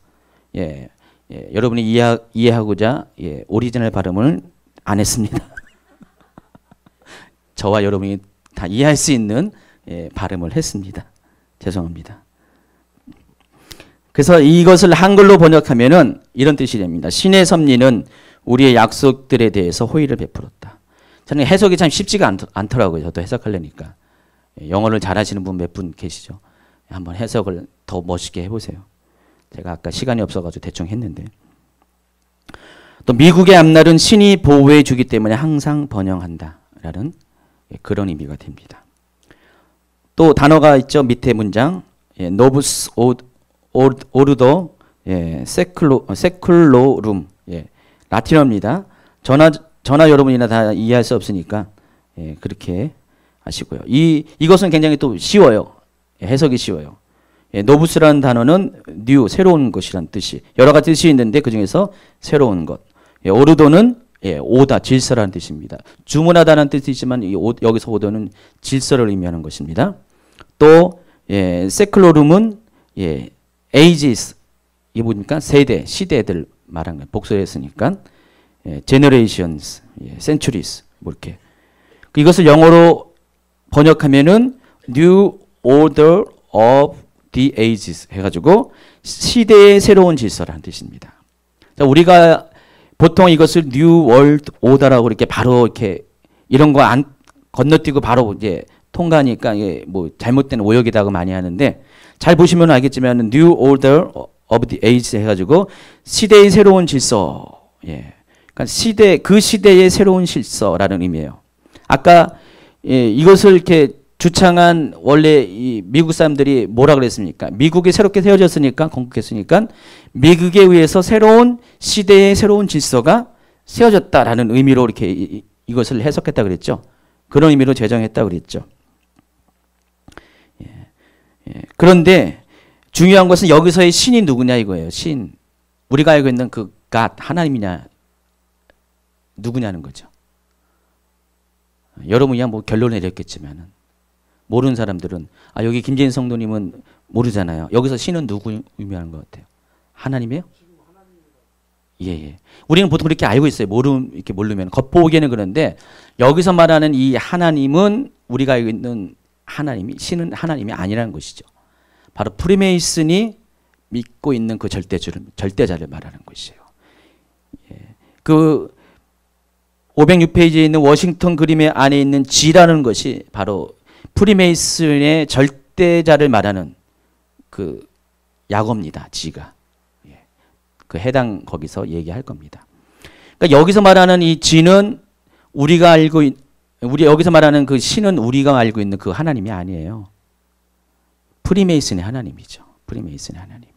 여러분이 이해하고자 오리지널 발음을 안 했습니다. 저와 여러분이 다 이해할 수 있는 발음을 했습니다. 죄송합니다. 그래서 이것을 한글로 번역하면은 이런 뜻이 됩니다. 신의 섭리는 우리의 약속들에 대해서 호의를 베풀었다. 저는 해석이 참 쉽지가 않더라고요. 저도 해석하려니까. 영어를 잘하시는 분 몇 분 계시죠? 한번 해석을 더 멋있게 해보세요. 제가 아까 시간이 없어가지고 대충 했는데. 또 미국의 앞날은 신이 보호해 주기 때문에 항상 번영한다라는 그런 의미가 됩니다. 또 단어가 있죠. 밑에 문장. 노브스 오르도 세클로룸. 라틴어입니다. 저나 여러분이나 다 이해할 수 없으니까 예, 그렇게 하시고요. 이것은 굉장히 또 쉬워요. 예, 해석이 쉬워요. 예, 노부스라는 단어는 new, 새로운 것이란 뜻이 여러 가지 뜻이 있는데 그 중에서 새로운 것. 예, 오르도는 예, 오다, 질서라는 뜻입니다. 주문하다는 뜻이 있지만 여기서 오도는 질서를 의미하는 것입니다. 또 예, 세클로룸은 예, ages, 이게 보니까 세대, 시대들 말한 거예요. 복수를 했으니까 예, generations, 예, centuries 뭐 이렇게. 이것을 영어로 번역하면은 new order of the ages 해가지고 시대의 새로운 질서라는 뜻입니다. 자, 우리가 보통 이것을 New World Order라고 이렇게 바로 이렇게 이런 거 안 건너뛰고 바로 이제 통과하니까 이게 뭐 잘못된 오역이라고 많이 하는데 잘 보시면 알겠지만 New Order of the Ages 해가지고 시대의 새로운 질서. 예. 그러니까 그 시대의 새로운 질서라는 의미예요. 아까 예, 이것을 이렇게 주창한 원래 이 미국 사람들이 뭐라 그랬습니까? 미국이 새롭게 세워졌으니까 건국했으니까 미국에 의해서 새로운 시대의 새로운 질서가 세워졌다라는 의미로 이렇게 이것을 해석했다 그랬죠. 그런 의미로 제정했다 그랬죠. 예. 예. 그런데 중요한 것은 여기서의 신이 누구냐 이거예요. 신. 우리가 알고 있는 그 God, 하나님이냐 누구냐는 거죠. 여러분이야 뭐 결론을 내렸겠지만은 모르는 사람들은 아 여기 김재인 성도님은 모르잖아요. 여기서 신은 누구 의미하는 것 같아요? 하나님이에요? 예. 우리는 보통 그렇게 알고 있어요. 이렇게 모르면 겉보기에는 그런데 여기서 말하는 이 하나님은 우리가 알고 있는 하나님이 신은 하나님이 아니라는 것이죠. 바로 프리메이슨이 믿고 있는 그 절대자를 말하는 것이에요. 예. 그 506페이지에 있는 워싱턴 그림의 안에 있는 G라는 것이 바로 프리메이슨의 절대자를 말하는 그 약어입니다. G가. 예. 그 해당 거기서 얘기할 겁니다. 그러니까 여기서 말하는 이 G는 우리 여기서 말하는 그 신은 우리가 알고 있는 그 하나님이 아니에요. 프리메이슨의 하나님이죠. 프리메이슨의 하나님.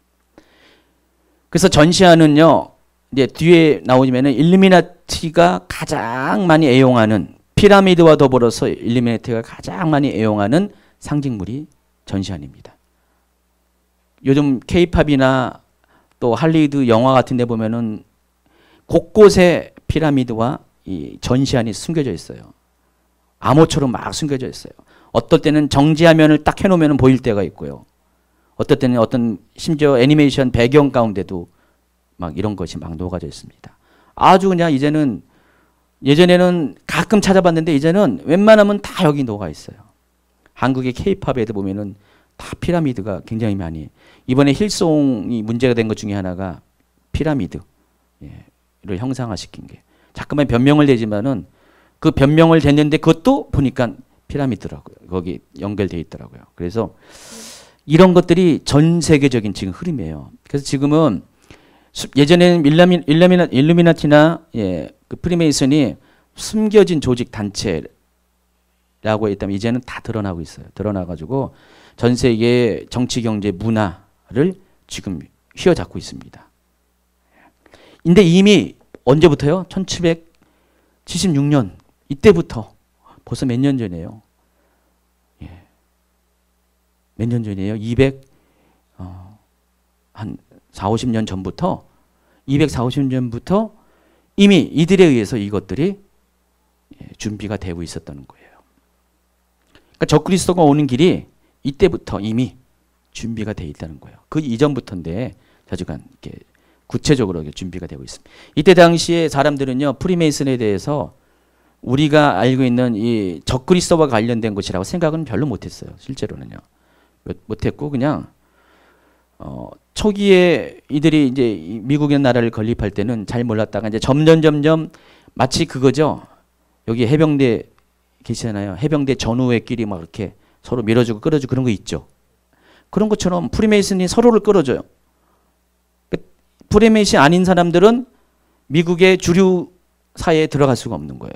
그래서 전시하는요. 이제 뒤에 나오면은 일루미나티가 가장 많이 애용하는 피라미드와 더불어서 일루미나티가 가장 많이 애용하는 상징물이 전시안입니다. 요즘 케이팝이나 또 할리우드 영화 같은 데 보면은 곳곳에 피라미드와 이 전시안이 숨겨져 있어요. 암호처럼 막 숨겨져 있어요. 어떨 때는 정지화면을 딱 해놓으면 보일 때가 있고요. 어떨 때는 심지어 애니메이션 배경 가운데도 막 이런 것이 막 녹아져 있습니다. 아주 그냥 예전에는 가끔 찾아봤는데 이제는 웬만하면 다 여기 녹아 있어요. 한국의 케이팝에도 보면은 다 피라미드가 굉장히 많이. 이번에 힐송이 문제가 된 것 중에 하나가 피라미드를 형상화시킨 게. 자꾸만 변명을 내지만은 그 변명을 댔는데 그것도 보니까 피라미드라고요. 거기 연결되어 있더라고요. 그래서 이런 것들이 전 세계적인 지금 흐름이에요. 그래서 지금은 예전에는 일루미나티나 그 프리메이슨이 숨겨진 조직 단체라고 했다면 이제는 다 드러나고 있어요. 드러나가지고 전 세계 정치, 경제, 문화를 지금 휘어잡고 있습니다. 근데 이미 언제부터요? 1776년 이때부터 벌써 몇 년 전이에요. 몇 년 전이에요? 한 4, 50년 전부터 240년 전부터 이미 이들에 의해서 이것들이 준비가 되고 있었다는 거예요. 그러니까 적그리스도가 오는 길이 이때부터 이미 준비가 돼 있다는 거예요. 그 이전부터인데 자주간 이렇게 구체적으로 준비가 되고 있습니다. 이때 당시에 사람들은요 프리메이슨에 대해서 우리가 알고 있는 이 적그리스도와 관련된 것이라고 생각은 별로 못했어요. 실제로는요 못했고 그냥 초기에 이들이 이제 미국의 나라를 건립할 때는 잘 몰랐다가 이제 점점 마치 그거죠. 여기 해병대 계시잖아요. 해병대 전우회끼리 막 이렇게 서로 밀어주고 끌어주고 그런 거 있죠. 그런 것처럼 프리메이슨이 서로를 끌어줘요. 프리메이슨 아닌 사람들은 미국의 주류 사회에 들어갈 수가 없는 거예요.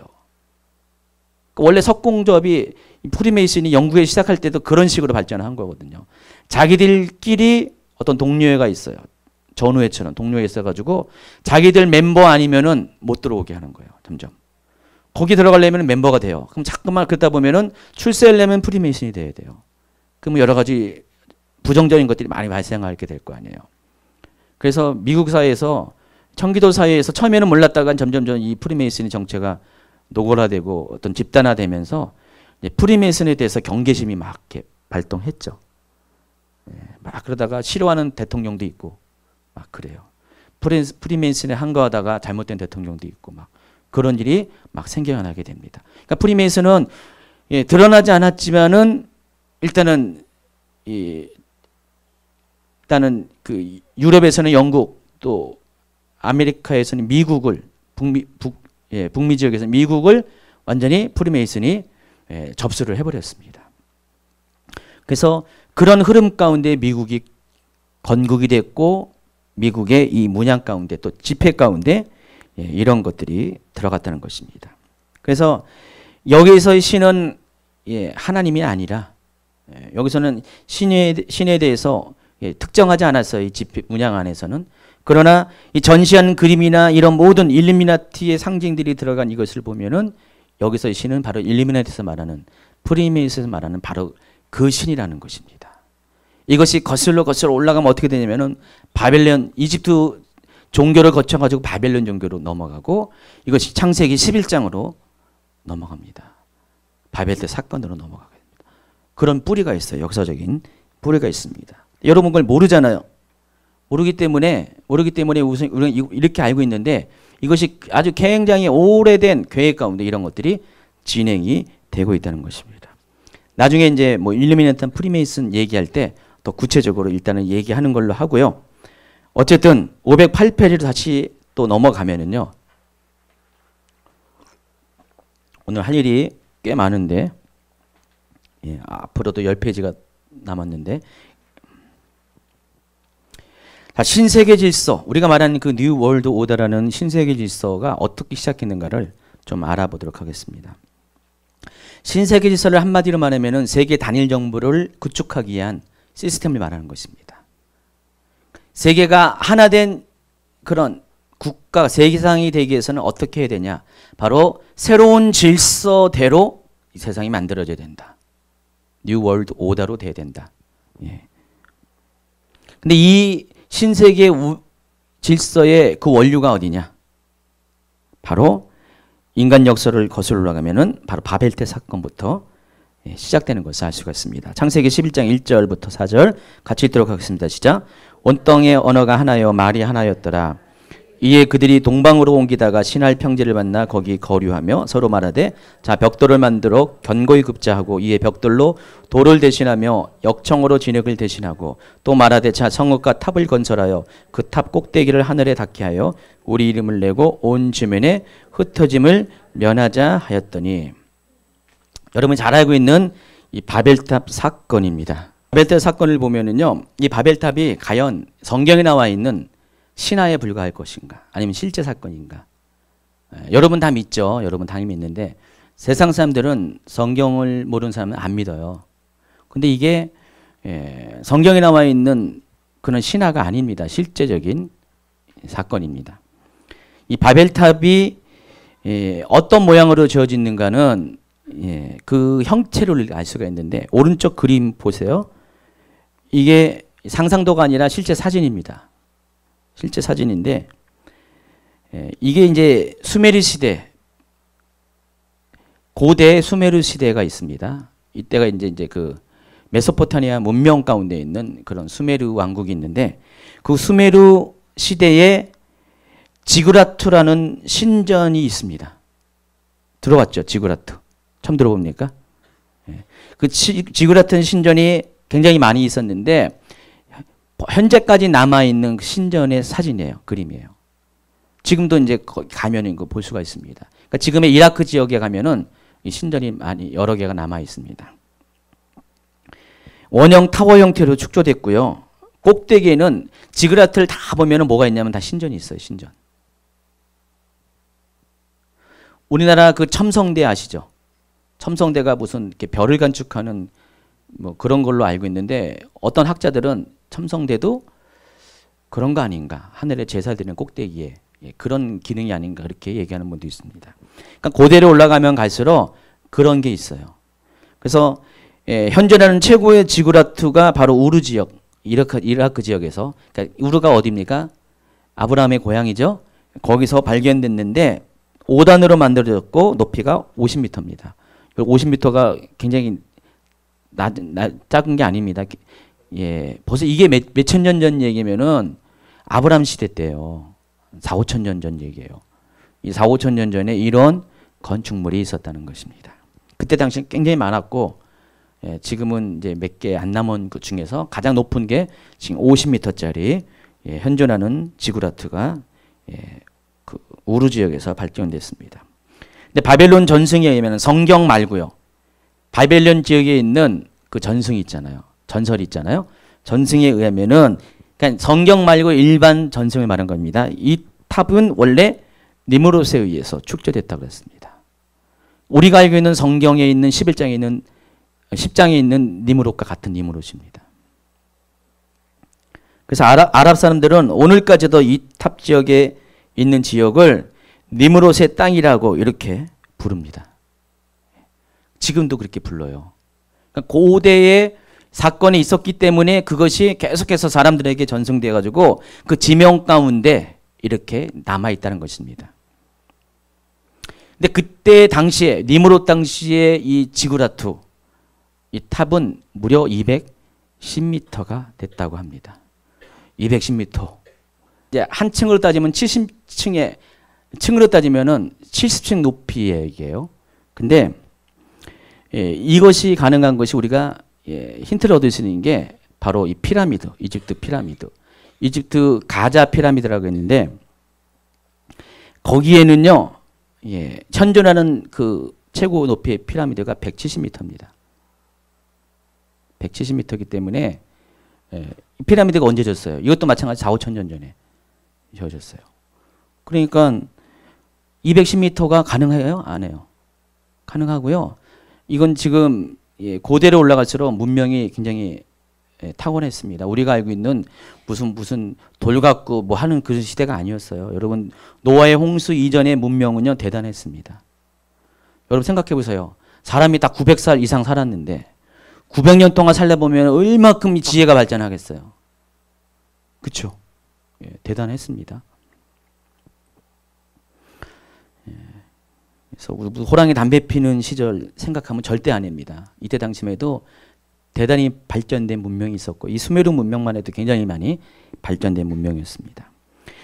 원래 석공조합이 프리메이슨이 영국에 시작할 때도 그런 식으로 발전한 거거든요. 자기들끼리 어떤 동료회가 있어요. 전우회처럼 동료회 있어가지고 자기들 멤버 아니면은 못 들어오게 하는 거예요. 점점. 거기 들어가려면 멤버가 돼요. 그럼 자꾸만 그러다 보면은 출세하려면 프리메이슨이 돼야 돼요. 그럼 여러 가지 부정적인 것들이 많이 발생하게 될 거 아니에요. 그래서 미국 사회에서 청기도 사회에서 처음에는 몰랐다가 점점점 이 프리메이슨의 정체가 노골화되고 어떤 집단화되면서 프리메이슨에 대해서 경계심이 막 이렇게 발동했죠. 막 그러다가 싫어하는 대통령도 있고 막 그래요. 프리메이슨에 한거하다가 잘못된 대통령도 있고 막 그런 일이 막 생겨나게 됩니다. 그러니까 프리메이슨은 드러나지 않았지만은 일단은 그 유럽에서는 영국 또 아메리카에서는 미국을 북미 지역에서는 미국을 완전히 프리메이슨이 접수를 해버렸습니다. 그래서 그런 흐름 가운데 미국이 건국이 됐고 미국의 이 문양 가운데 또 집회 가운데 이런 것들이 들어갔다는 것입니다. 그래서 여기서의 신은 하나님이 아니라 여기서는 신에 대해서 특정하지 않았어요. 이 집회 문양 안에서는. 그러나 이 전시한 그림이나 이런 모든 일루미나티의 상징들이 들어간 이것을 보면은 여기서의 신은 바로 일루미나티에서 말하는 프리메이슨에서 말하는 바로 그 신이라는 것입니다. 이것이 거슬러 올라가면 어떻게 되냐면은 바벨론 이집트 종교를 거쳐가지고 바벨론 종교로 넘어가고 이것이 창세기 11장으로 넘어갑니다. 바벨탑 사건으로 넘어가게 됩니다. 그런 뿌리가 있어요. 역사적인 뿌리가 있습니다. 여러분 그걸 모르잖아요. 모르기 때문에 우리는 이렇게 알고 있는데 이것이 아주 굉장히 오래된 계획 가운데 이런 것들이 진행이 되고 있다는 것입니다. 나중에 이제 뭐 일루미나티 프리메이슨 얘기할 때 더 구체적으로 일단은 얘기하는 걸로 하고요. 어쨌든 508페이지로 다시 또 넘어가면은요. 오늘 할 일이 꽤 많은데 앞으로도 10페이지가 남았는데 자, 신세계 질서, 우리가 말하는 그 뉴 월드 오더라는 신세계 질서가 어떻게 시작했는가를 좀 알아보도록 하겠습니다. 신세계 질서를 한마디로 말하면은 세계 단일 정부를 구축하기 위한 시스템을 말하는 것입니다. 세계가 하나 된 그런 국가, 세계상이 되기 위해서는 어떻게 해야 되냐? 바로 새로운 질서대로 이 세상이 만들어져야 된다. 뉴 월드 오더로 돼야 된다. 근데 이 신세계 질서의 그 원류가 어디냐? 바로 인간 역사를 거슬러 올라가면은 바로 바벨탑 사건부터 시작되는 것을 알 수가 있습니다. 창세기 11장 1절부터 4절 같이 읽도록 하겠습니다. 시작. 온 땅의 언어가 하나요 말이 하나였더라. 이에 그들이 동방으로 옮기다가 신할 평지를 만나 거기 거류하며 서로 말하되 자 벽돌을 만들어 견고히 굽자하고 이에 벽돌로 돌을 대신하며 역청으로 진흙을 대신하고 또 말하되 자 성읍과 탑을 건설하여 그 탑 꼭대기를 하늘에 닿게 하여 우리 이름을 내고 온 지면에 흩어짐을 면하자 하였더니 여러분 잘 알고 있는 이 바벨탑 사건입니다. 바벨탑 사건을 보면은요 이 바벨탑이 과연 성경에 나와 있는 신화에 불과할 것인가 아니면 실제 사건인가 여러분 다 믿죠. 여러분 당연히 믿는데 세상 사람들은 성경을 모르는 사람은 안 믿어요. 근데 이게 성경에 나와 있는 그런 신화가 아닙니다. 실제적인 사건입니다. 이 바벨탑이 어떤 모양으로 지어졌는가는 그 형체를 알 수가 있는데 오른쪽 그림 보세요. 이게 상상도가 아니라 실제 사진입니다. 실제 사진인데 이게 이제 수메르 시대 고대 수메르 시대가 있습니다. 이때가 이제 그 메소포타미아 문명 가운데 있는 그런 수메르 왕국이 있는데 그 수메르 시대에 지그라트라는 신전이 있습니다. 들어봤죠? 지그라트. 처음 들어봅니까? 그 지그라트 신전이 굉장히 많이 있었는데 현재까지 남아있는 신전의 사진이에요. 그림이에요. 지금도 이제 가면 이거 볼 수가 있습니다. 그러니까 지금의 이라크 지역에 가면은 이 신전이 많이 여러 개가 남아 있습니다. 원형 타워 형태로 축조됐고요. 꼭대기에는 지그라트를 다 보면은 뭐가 있냐면 다 신전이 있어요. 신전. 우리나라 그 첨성대 아시죠? 첨성대가 무슨 이렇게 별을 건축하는 뭐 그런 걸로 알고 있는데 어떤 학자들은 첨성대도 그런 거 아닌가. 하늘에 제사 드리는 꼭대기에 예, 그런 기능이 아닌가 그렇게 얘기하는 분도 있습니다. 그러니까 고대로 올라가면 갈수록 그런 게 있어요. 그래서 현존하는 최고의 지구라트가 바로 우르 지역, 이라크 지역에서, 그러니까 우르가 어디입니까? 아브라함의 고향이죠. 거기서 발견됐는데 5단으로 만들어졌고 높이가 50m입니다. 50m가 굉장히 작은 게 아닙니다. 예, 벌써 이게 몇천 년 전 얘기면은 아브라함 시대 때요. 4, 5천 년 전 얘기예요. 이 4, 5천 년 전에 이런 건축물이 있었다는 것입니다. 그때 당시 굉장히 많았고, 예, 지금은 이제 몇 개 안 남은 그 중에서 가장 높은 게 지금 50m짜리 예, 현존하는 지구라트가 예, 그 우르 지역에서 발견됐습니다. 근데 바벨론 전승에 의하면 성경 말고요. 바벨론 지역에 있는 그 전승이 있잖아요. 전설이 있잖아요. 전승에 의하면은 그러니까 성경 말고 일반 전승을 말한 겁니다. 이 탑은 원래 니므롯에 의해서 축조됐다고 했습니다. 우리가 알고 있는 성경에 있는 11장에 있는 10장에 있는 니므롯과 같은 니므롯입니다. 그래서 아랍 사람들은 오늘까지도 이 탑 지역에 있는 지역을 니므롯의 땅이라고 이렇게 부릅니다. 지금도 그렇게 불러요. 그러니까 고대에 사건이 있었기 때문에 그것이 계속해서 사람들에게 전승되어 가지고 그 지명 가운데 이렇게 남아있다는 것입니다. 근데 그때 당시에 니므롯 당시에 이 지구라투 이 탑은 무려 210m가 됐다고 합니다. 210m. 이제 한 층으로 따지면 70층에 층으로 따지면은 70층 높이의 얘기예요. 근데 예, 이것이 가능한 것이 우리가 예, 힌트를 얻을 수 있는 게 바로 이 피라미드, 이집트 피라미드. 이집트 가자 피라미드라고 했는데 거기에는요. 예, 현존하는 그 최고 높이의 피라미드가 170m입니다. 170m이기 때문에 예, 이 피라미드가 언제 졌어요? 이것도 마찬가지 4, 5천 년 전에 지어졌어요. 그러니까 210m가 가능해요? 안 해요? 가능하고요. 이건 지금 예, 고대로 올라갈수록 문명이 굉장히 예, 탁월했습니다. 우리가 알고 있는 무슨 돌 갖고 뭐 하는 그 시대가 아니었어요. 여러분 노아의 홍수 이전의 문명은요 대단했습니다. 여러분 생각해 보세요. 사람이 다 900살 이상 살았는데 900년 동안 살려보면 얼마큼 지혜가 발전하겠어요. 그렇죠? 예, 대단했습니다. 예, 그래서 호랑이 담배 피는 시절 생각하면 절대 아닙니다. 이때 당시에도 대단히 발전된 문명이 있었고 이 수메르 문명만 해도 굉장히 많이 발전된 문명이었습니다.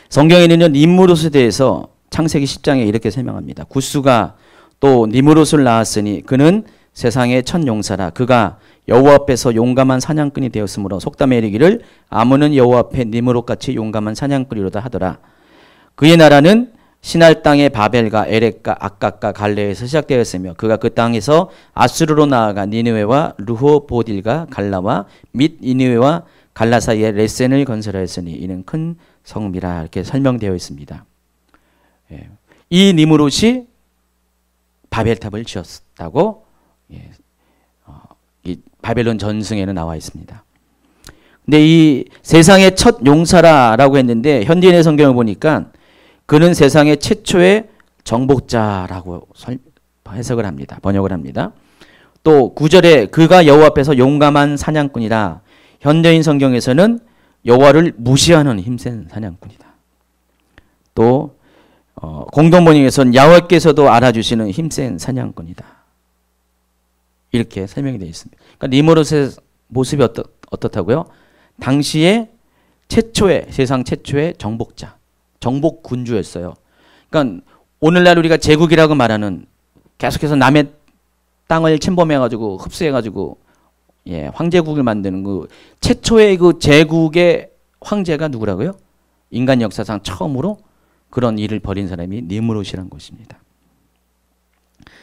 성경에는요 니므롯에 대해서 창세기 10장에 이렇게 설명합니다. 구스가 또 니므롯을 낳았으니 그는 세상의 첫 용사라. 그가 여호와 앞에서 용감한 사냥꾼이 되었으므로 속담에 이르기를 아문은 여호와 앞에 니므롯같이 용감한 사냥꾼이로다 하더라. 그의 나라는 시날 땅의 바벨과 에렉과 악각과 갈레에서 시작되었으며 그가 그 땅에서 아수르로 나아가 니느웨와 르호보딜과 갈라와 및 니느웨와 갈라 사이에 레센을 건설하였으니 이는 큰 성읍이라 이렇게 설명되어 있습니다. 예. 이 니므롯이 바벨탑을 지었다고 예. 이 바벨론 전승에는 나와 있습니다. 근데 이 세상의 첫 용사라고 했는데 현대인의 성경을 보니까 그는 세상의 최초의 정복자라고 해석을 합니다. 번역을 합니다. 또 9절에 그가 여호와 앞에서 용감한 사냥꾼이라. 현대인 성경에서는 여호와를 무시하는 힘센 사냥꾼이다. 또 공동번역에서는 야훼께서도 알아주시는 힘센 사냥꾼이다. 이렇게 설명이 되어 있습니다. 그러니까 니므롯의 모습이 어떻다고요? 당시에 세상 최초의 정복자. 정복 군주였어요. 그러니까 오늘날 우리가 제국이라고 말하는 계속해서 남의 땅을 침범해가지고 흡수해가지고 예, 황제국을 만드는 그 최초의 그 제국의 황제가 누구라고요? 인간 역사상 처음으로 그런 일을 벌인 사람이 니므롯이라는 것입니다.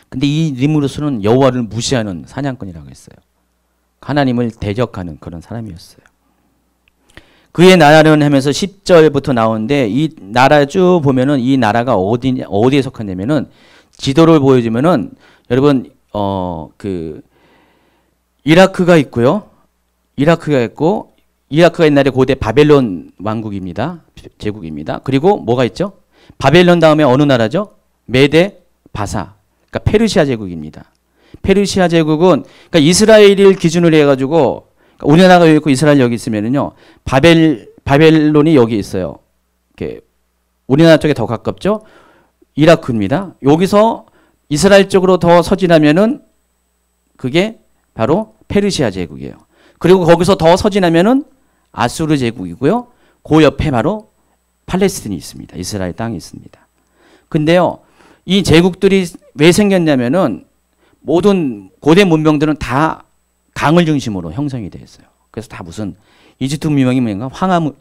근데 이 니므롯은 여호와를 무시하는 사냥꾼이라고 했어요. 하나님을 대적하는 그런 사람이었어요. 그의 나라는 하면서 10절부터 나오는데 이 나라 쭉 보면은 이 나라가 어디에 속하냐면은 지도를 보여주면은 여러분 그 이라크가 있고요. 이라크가 있고 이라크가 옛날에 고대 바벨론 왕국입니다. 제국입니다. 그리고 뭐가 있죠? 바벨론 다음에 어느 나라죠? 메데 바사. 그러니까 페르시아 제국입니다. 페르시아 제국은 그러니까 이스라엘을 기준으로 해가지고 그러니까 우리나라가 여기 있고 이스라엘 여기 있으면은요 바벨론이 여기 있어요. 이렇게 우리나라 쪽에 더 가깝죠? 이라크입니다. 여기서 이스라엘 쪽으로 더 서진하면은 그게 바로 페르시아 제국이에요. 그리고 거기서 더 서진하면은 아수르 제국이고요. 그 옆에 바로 팔레스틴이 있습니다. 이스라엘 땅이 있습니다. 근데요, 이 제국들이 왜 생겼냐면은 모든 고대 문명들은 다 강을 중심으로 형성이 되어 있어요. 그래서 다 무슨 이집트 문명이 뭔가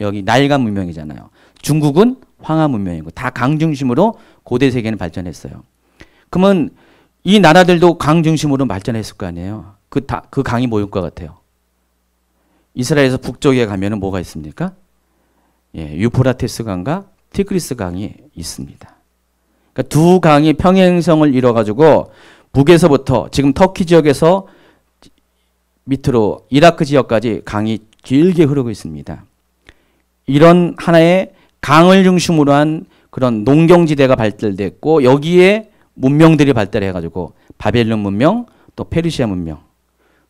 여기 나일강 문명이잖아요. 중국은 황하 문명이고 다 강 중심으로 고대 세계는 발전했어요. 그러면 이 나라들도 강 중심으로 발전했을 거 아니에요. 그 강이 뭐일 것 같아요? 이스라엘에서 북쪽에 가면은 뭐가 있습니까? 예, 유프라테스 강과 티그리스 강이 있습니다. 그러니까 두 강이 평행성을 이뤄가지고 북에서부터 지금 터키 지역에서 밑으로 이라크 지역까지 강이 길게 흐르고 있습니다. 이런 하나의 강을 중심으로 한 그런 농경지대가 발달됐고 여기에 문명들이 발달해가지고 바벨론 문명 또 페르시아 문명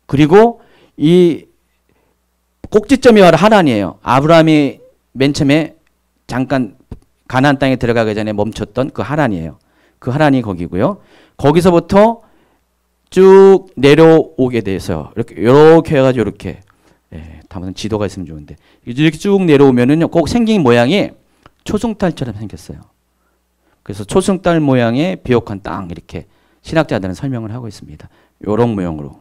그리고 이 꼭지점이 바로 하란이에요. 아브라함이 맨 처음에 잠깐 가나안 땅에 들어가기 전에 멈췄던 그 하란이에요. 그 하란이 거기고요. 거기서부터 쭉 내려오게 돼서 이렇게 해가지고 이렇게 다음은 지도가 있으면 좋은데 이렇게 쭉 내려오면은요 꼭 생긴 모양이 초승달처럼 생겼어요. 그래서 초승달 모양의 비옥한 땅 이렇게 신학자들은 설명을 하고 있습니다. 이런 모양으로.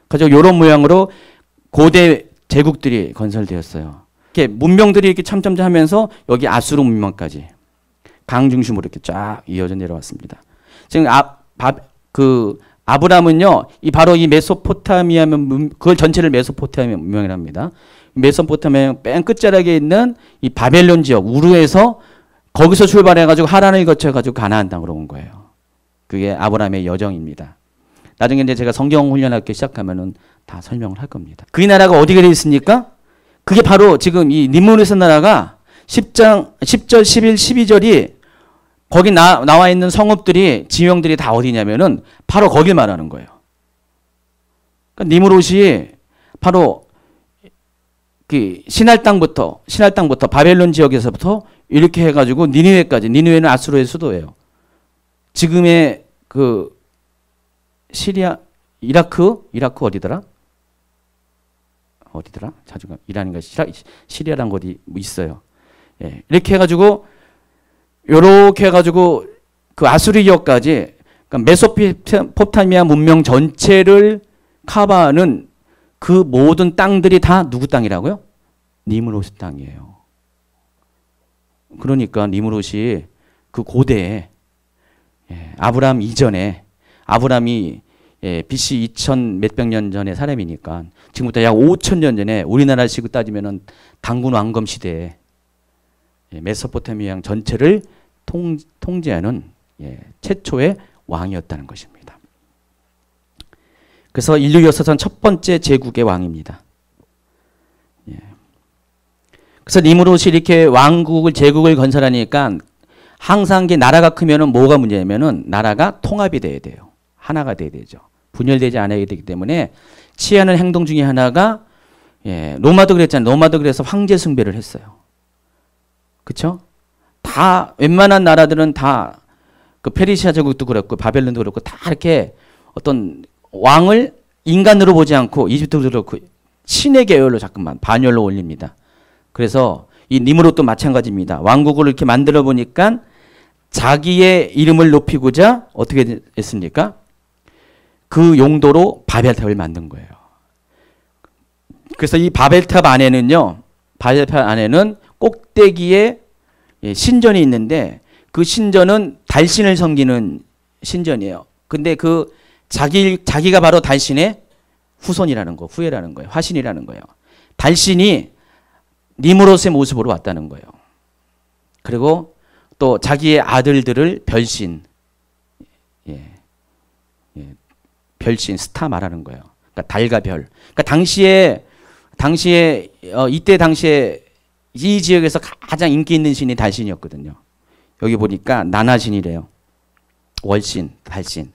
그래서 이런 모양으로 고대 제국들이 건설되었어요. 이렇게 문명들이 이렇게 참참하면서 여기 아수르 문명까지 강 중심으로 이렇게 쫙 이어져 내려왔습니다. 지금 아브람은요, 바로 이 메소포타미아 그걸 전체를 메소포타미아 문명이라 합니다. 메소포타미아 맨 끝자락에 있는 이 바벨론 지역 우르에서 거기서 출발해가지고 하란을 거쳐가지고 가나안 땅으로 온 거예요. 그게 아브람의 여정입니다. 나중에 이제 제가 성경 훈련학교 시작하면은 다 설명을 할 겁니다. 그 나라가 어디가 되어 있습니까? 그게 바로 지금 이 니므롯의 나라가 10절, 11, 12절이 거기 나와 있는 성읍들이 지명들이 다 어디냐면은 바로 거길 말하는 거예요. 그러니까 니므롯이 바로 그 신할 땅부터 바벨론 지역에서부터 이렇게 해가지고 니느웨까지 니느웨는 아수르의 수도예요. 지금의 그 시리아 이라크 어디더라? 자주가 이란인가 시리아란 곳이 있어요. 예, 이렇게 해가지고 그 아수르 지역까지 그러니까 메소포타미아 문명 전체를 커버하는 그 모든 땅들이 다 누구 땅이라고요? 니므롯 땅이에요. 그러니까 니므롯이 그 고대에 아브라함 이전에 아브라함이 BC 2000 몇백 년 전의 사람이니까 지금부터 약 5000년 전에 우리나라 식으로 따지면은 당군 왕검 시대에 메소포타미아 전체를 통제하는 최초의 왕이었다는 것입니다. 그래서 인류 역사상 첫 번째 제국의 왕입니다. 그래서 니므롯이 이렇게 제국을 건설하니까 항상 나라가 크면은 뭐가 문제냐면은 나라가 통합이 돼야 돼요. 하나가 돼야 되죠. 분열되지 않아야 되기 때문에 취하는 행동 중에 하나가 로마도 그랬잖아요. 로마도 그래서 황제 숭배를 했어요. 그렇죠? 다 웬만한 나라들은 다 그 페르시아 제국도 그렇고 바벨론도 그렇고 다 이렇게 어떤 왕을 인간으로 보지 않고 이집트도 그렇고 신의 계열로 자꾸만 반열로 올립니다. 그래서 이 니므롯도 마찬가지입니다. 왕국을 이렇게 만들어 보니까 자기의 이름을 높이고자 어떻게 했습니까? 그 용도로 바벨탑을 만든 거예요. 그래서 이 바벨탑 안에는 꼭대기에 신전이 있는데 그 신전은 달신을 섬기는 신전이에요. 근데 그 자기가 바로 달신의 후손이라는 거, 후예라는 거예요. 화신이라는 거예요. 달신이 니므롯의 모습으로 왔다는 거예요. 그리고 또 자기의 아들들을 별신, 별신, 스타 말하는 거예요. 그러니까 달과 별. 그러니까 이때 당시에 이 지역에서 가장 인기 있는 신이 달신이었거든요. 여기 보니까 나나신이래요. 월신, 달신.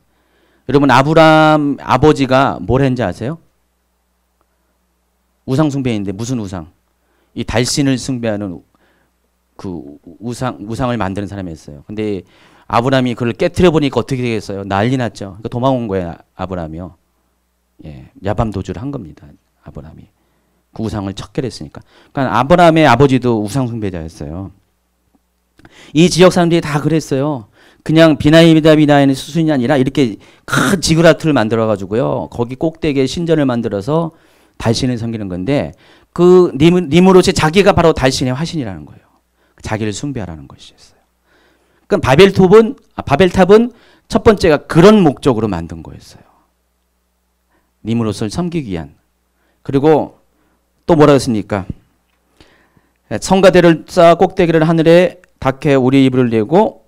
여러분 아브라함 아버지가 뭘 했는지 아세요? 우상 숭배인데 무슨 우상? 이 달신을 숭배하는 그 우상을 만드는 사람이었어요. 근데 아브라함이 그걸 깨트려 보니까 어떻게 되겠어요? 난리 났죠. 그러니까 도망온 거예요, 아브라함이요. 예, 야밤 도주를 한 겁니다. 아브라함이 그 우상을 척결했으니까. 그러니까 아브라함의 아버지도 우상 숭배자였어요. 이 지역 사람들이 다 그랬어요. 그냥 비나이의 수순이 아니라 이렇게 큰 지그라트를 만들어 가지고요. 거기 꼭대기에 신전을 만들어서 달신을 섬기는 건데 그 니므롯이 자기가 바로 달신의 화신이라는 거예요. 자기를 숭배하라는 것이었어요. 그러니까 바벨탑은 첫 번째가 그런 목적으로 만든 거였어요. 니므롯을 섬기기 위한. 그리고 또 뭐라 했습니까? 성가대를 쌓아 꼭대기를 하늘에 닿게 우리 이불을 내고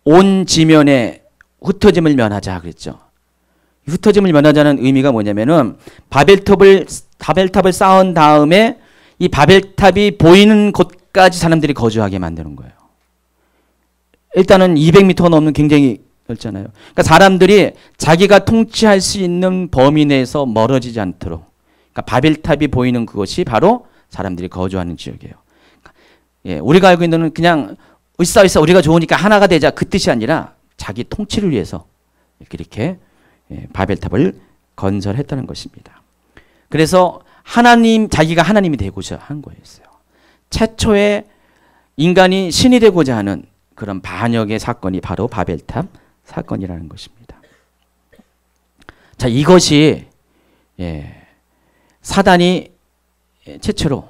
온 지면에 흩어짐을 면하자 그랬죠. 흩어짐을 면하자는 의미가 뭐냐면은 바벨탑을 쌓은 다음에 이 바벨탑이 보이는 곳까지 사람들이 거주하게 만드는 거예요. 일단은 200m가 넘는 굉장히 넓잖아요. 그러니까 사람들이 자기가 통치할 수 있는 범위 내에서 멀어지지 않도록. 그러니까 바벨탑이 보이는 그것이 바로 사람들이 거주하는 지역이에요. 예, 우리가 알고 있는 그냥 으쌰으쌰 우리가 좋으니까 하나가 되자 그 뜻이 아니라 자기 통치를 위해서 이렇게 바벨탑을 건설했다는 것입니다. 그래서 자기가 하나님이 되고자 한 거였어요. 최초의 인간이 신이 되고자 하는 그런 반역의 사건이 바로 바벨탑 사건이라는 것입니다. 자, 이것이 사단이 최초로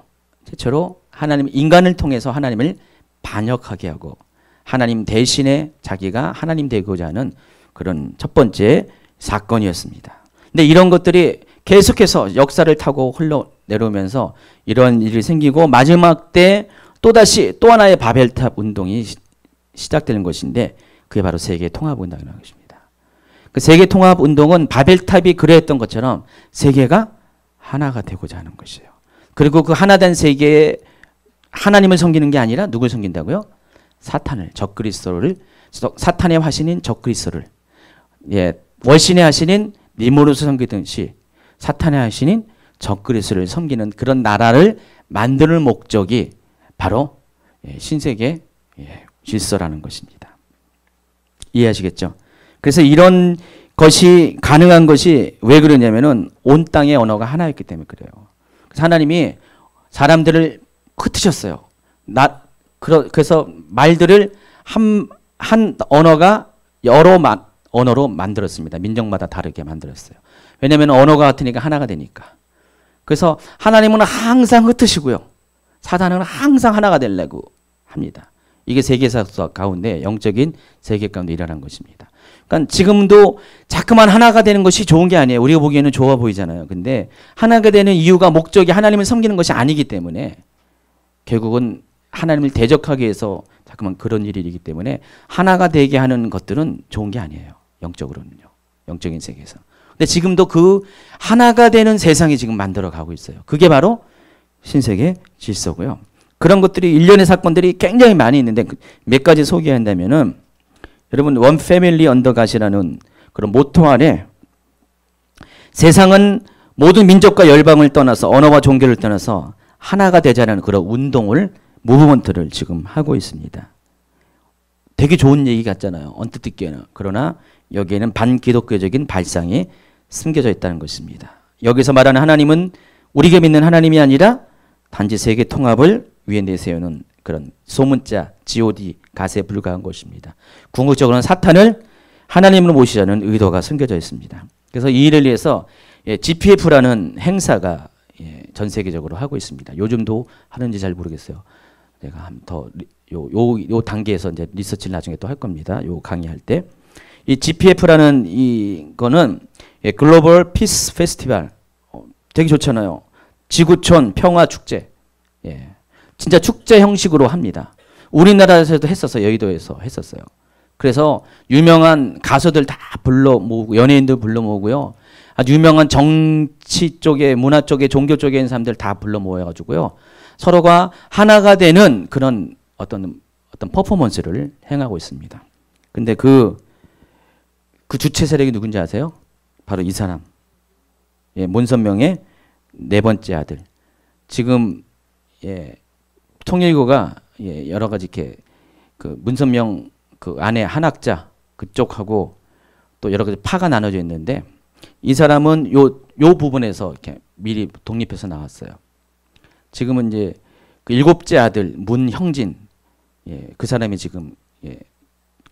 인간을 통해서 하나님을 반역하게 하고 하나님 대신에 자기가 하나님 되고자 하는 그런 첫 번째 사건이었습니다. 근데 이런 것들이 계속해서 역사를 타고 흘러내려오면서 이런 일이 생기고 마지막 때 또다시 또 하나의 바벨탑 운동이 시작되는 것인데 그게 바로 세계 통합 운동이라는 것입니다. 그 세계 통합 운동은 바벨탑이 그랬던 것처럼 세계가 하나가 되고자 하는 것이에요. 그리고 그 하나된 세계에 하나님을 섬기는 게 아니라 누굴 섬긴다고요? 사탄의 화신인 적그리스도를 월신의 화신인 니므롯을 섬기듯이 사탄의 화신인 적그리스도를 섬기는 그런 나라를 만드는 목적이 바로 신세계 질서라는 것입니다. 이해하시겠죠? 그래서 이런 것이 가능한 것이 왜 그러냐면은 온 땅의 언어가 하나였기 때문에 그래요. 그래서 하나님이 사람들을 흩으셨어요. 그래서 말들을 한 언어가 여러 언어로 만들었습니다. 민족마다 다르게 만들었어요. 왜냐하면 언어가 같으니까 하나가 되니까. 그래서 하나님은 항상 흩으시고요. 사단은 항상 하나가 되려고 합니다. 이게 세계사 가운데 영적인 세계 가운데 일어난 것입니다. 그러니까 지금도 자꾸만 하나가 되는 것이 좋은 게 아니에요. 우리가 보기에는 좋아 보이잖아요. 근데 하나가 되는 이유가 목적이 하나님을 섬기는 것이 아니기 때문에 결국은 하나님을 대적하기 위해서 자꾸만 그런 일이 있기 때문에 하나가 되게 하는 것들은 좋은 게 아니에요. 영적으로는요. 영적인 세계에서. 근데 지금도 그 하나가 되는 세상이 지금 만들어 가고 있어요. 그게 바로 신세계 질서고요. 그런 것들이 일련의 사건들이 굉장히 많이 있는데 몇 가지 소개한다면은 여러분 원 패밀리 언더 갓이라는 그런 모토 아래 세상은 모든 민족과 열방을 떠나서 언어와 종교를 떠나서 하나가 되자는 그런 운동을 무브먼트를 지금 하고 있습니다. 되게 좋은 얘기 같잖아요. 언뜻 듣기에는. 그러나 여기에는 반기독교적인 발상이 숨겨져 있다는 것입니다. 여기서 말하는 하나님은 우리가 믿는 하나님이 아니라 단지 세계 통합을 위에 내세우는 그런 소문자 God, 갓에 불과한 것입니다. 궁극적으로는 사탄을 하나님으로 모시자는 의도가 숨겨져 있습니다. 그래서 이 일을 위해서 GPF라는 행사가 전 세계적으로 하고 있습니다. 요즘도 하는지 잘 모르겠어요. 내가 요 단계에서 이제 리서치를 나중에 또 할 겁니다. 요 강의할 때. 이 GPF라는 이거는 글로벌 피스 페스티벌. 되게 좋잖아요. 지구촌 평화 축제. 진짜 축제 형식으로 합니다. 우리나라에서도 했었어요. 여의도에서 했었어요. 그래서 유명한 가수들 다 불러 모으고 연예인들 불러 모으고요. 아주 유명한 정치 쪽에 문화 쪽에 종교 쪽에 있는 사람들 다 불러 모여가지고요. 서로가 하나가 되는 그런 어떤 어떤 퍼포먼스를 행하고 있습니다. 근데 그 주체 세력이 누군지 아세요? 바로 이 사람. 예, 문선명의 네 번째 아들. 지금 예, 통일교가 예, 여러 가지 이렇게 그 문선명 그 아내 한학자 그쪽하고 또 여러 가지 파가 나눠져 있는데 이 사람은 요 부분에서 이렇게 미리 독립해서 나왔어요. 지금은 이제 그 일곱째 아들 문형진 예, 그 사람이 지금 예,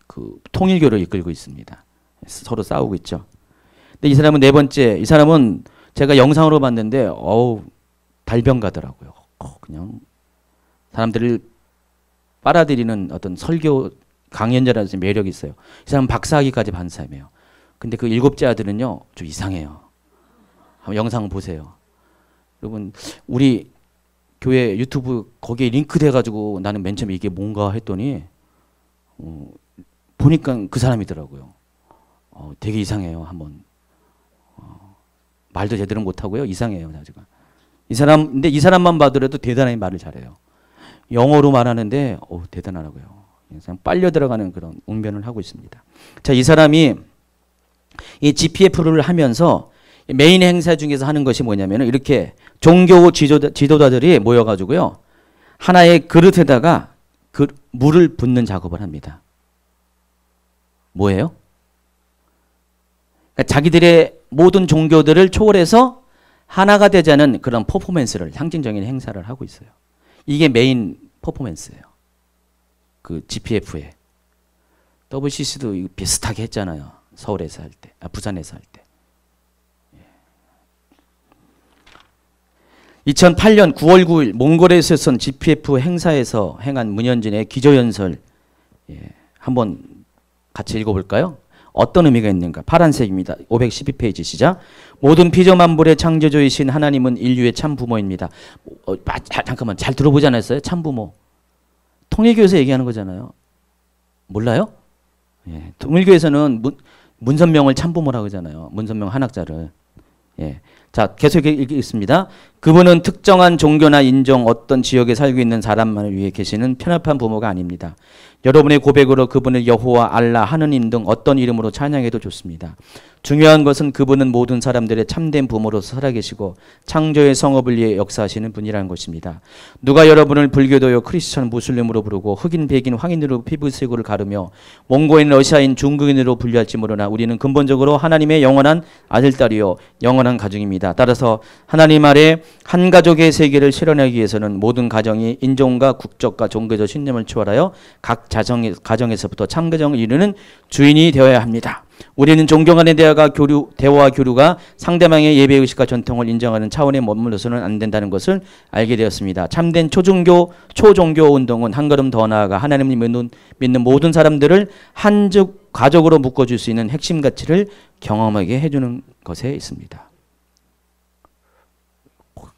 그 통일교를 이끌고 있습니다. 서로 싸우고 있죠. 근데 이 사람은 네 번째, 이 사람은 제가 영상으로 봤는데 어우 달변가더라고요. 그냥 사람들을 빨아들이는 어떤 설교 강연자라는 매력이 있어요. 이 사람은 박사학위까지 받은 사람이에요. 근데 그 일곱째 아들은요 좀 이상해요. 한번 영상 보세요. 여러분 우리 교회 유튜브 거기에 링크 돼가지고 나는 맨 처음에 이게 뭔가 했더니 보니까 그 사람이더라고요. 되게 이상해요. 한번 말도 제대로 못하고요. 이상해요. 제가 이 사람 근데 이 사람만 봐더라도 대단하게 말을 잘해요. 영어로 말하는데 대단하라고요. 그냥 빨려 들어가는 그런 웅변을 하고 있습니다. 자, 이 사람이 이 GPF를 하면서 메인 행사 중에서 하는 것이 뭐냐면 이렇게 종교 지도자들이 모여가지고요 하나의 그릇에다가 물을 붓는 작업을 합니다. 뭐예요? 그러니까 자기들의 모든 종교들을 초월해서 하나가 되자는 그런 퍼포먼스를 상징적인 행사를 하고 있어요. 이게 메인 퍼포먼스예요. 그 GPF에 WCC도 비슷하게 했잖아요. 서울에서 할 때, 부산에서 할 때. 2008년 9월 9일 몽골에서 선 GPF 행사에서 행한 문현진의 기조연설 한번 같이 읽어볼까요? 어떤 의미가 있는가? 파란색입니다. 512페이지 시작. 모든 피조만물의 창조주이신 하나님은 인류의 참 부모입니다. 잠깐만 잘 들어보지 않았어요? 참 부모. 통일교에서 얘기하는 거잖아요. 몰라요? 예, 통일교에서는 문선명을 참 부모라고 하잖아요. 문선명 한학자를. 예. 자, 계속 읽겠습니다. 그분은 특정한 종교나 인종, 어떤 지역에 살고 있는 사람만을 위해 계시는 편협한 부모가 아닙니다. 여러분의 고백으로 그분을 여호와, 알라, 하느님 등 어떤 이름으로 찬양해도 좋습니다. 중요한 것은 그분은 모든 사람들의 참된 부모로서 살아계시고 창조의 성업을 위해 역사하시는 분이라는 것입니다. 누가 여러분을 불교도요, 크리스천, 무슬림으로 부르고 흑인, 백인, 황인으로 피부색을 가르며 몽고인, 러시아인, 중국인으로 분류할지 모르나 우리는 근본적으로 하나님의 영원한 아들딸이요 영원한 가정입니다. 따라서 하나님 아래 한 가족의 세계를 실현하기 위해서는 모든 가정이 인종과 국적과 종교적 신념을 초월하여 각 가정에서부터 참가정을 이루는 주인이 되어야 합니다. 우리는 종교 간의 대화와 교류가 상대방의 예배의식과 전통을 인정하는 차원에 머물러서는 안 된다는 것을 알게 되었습니다. 참된 초종교 운동은 한 걸음 더 나아가 하나님을 믿는 모든 사람들을 한 가족으로 묶어줄 수 있는 핵심 가치를 경험하게 해주는 것에 있습니다.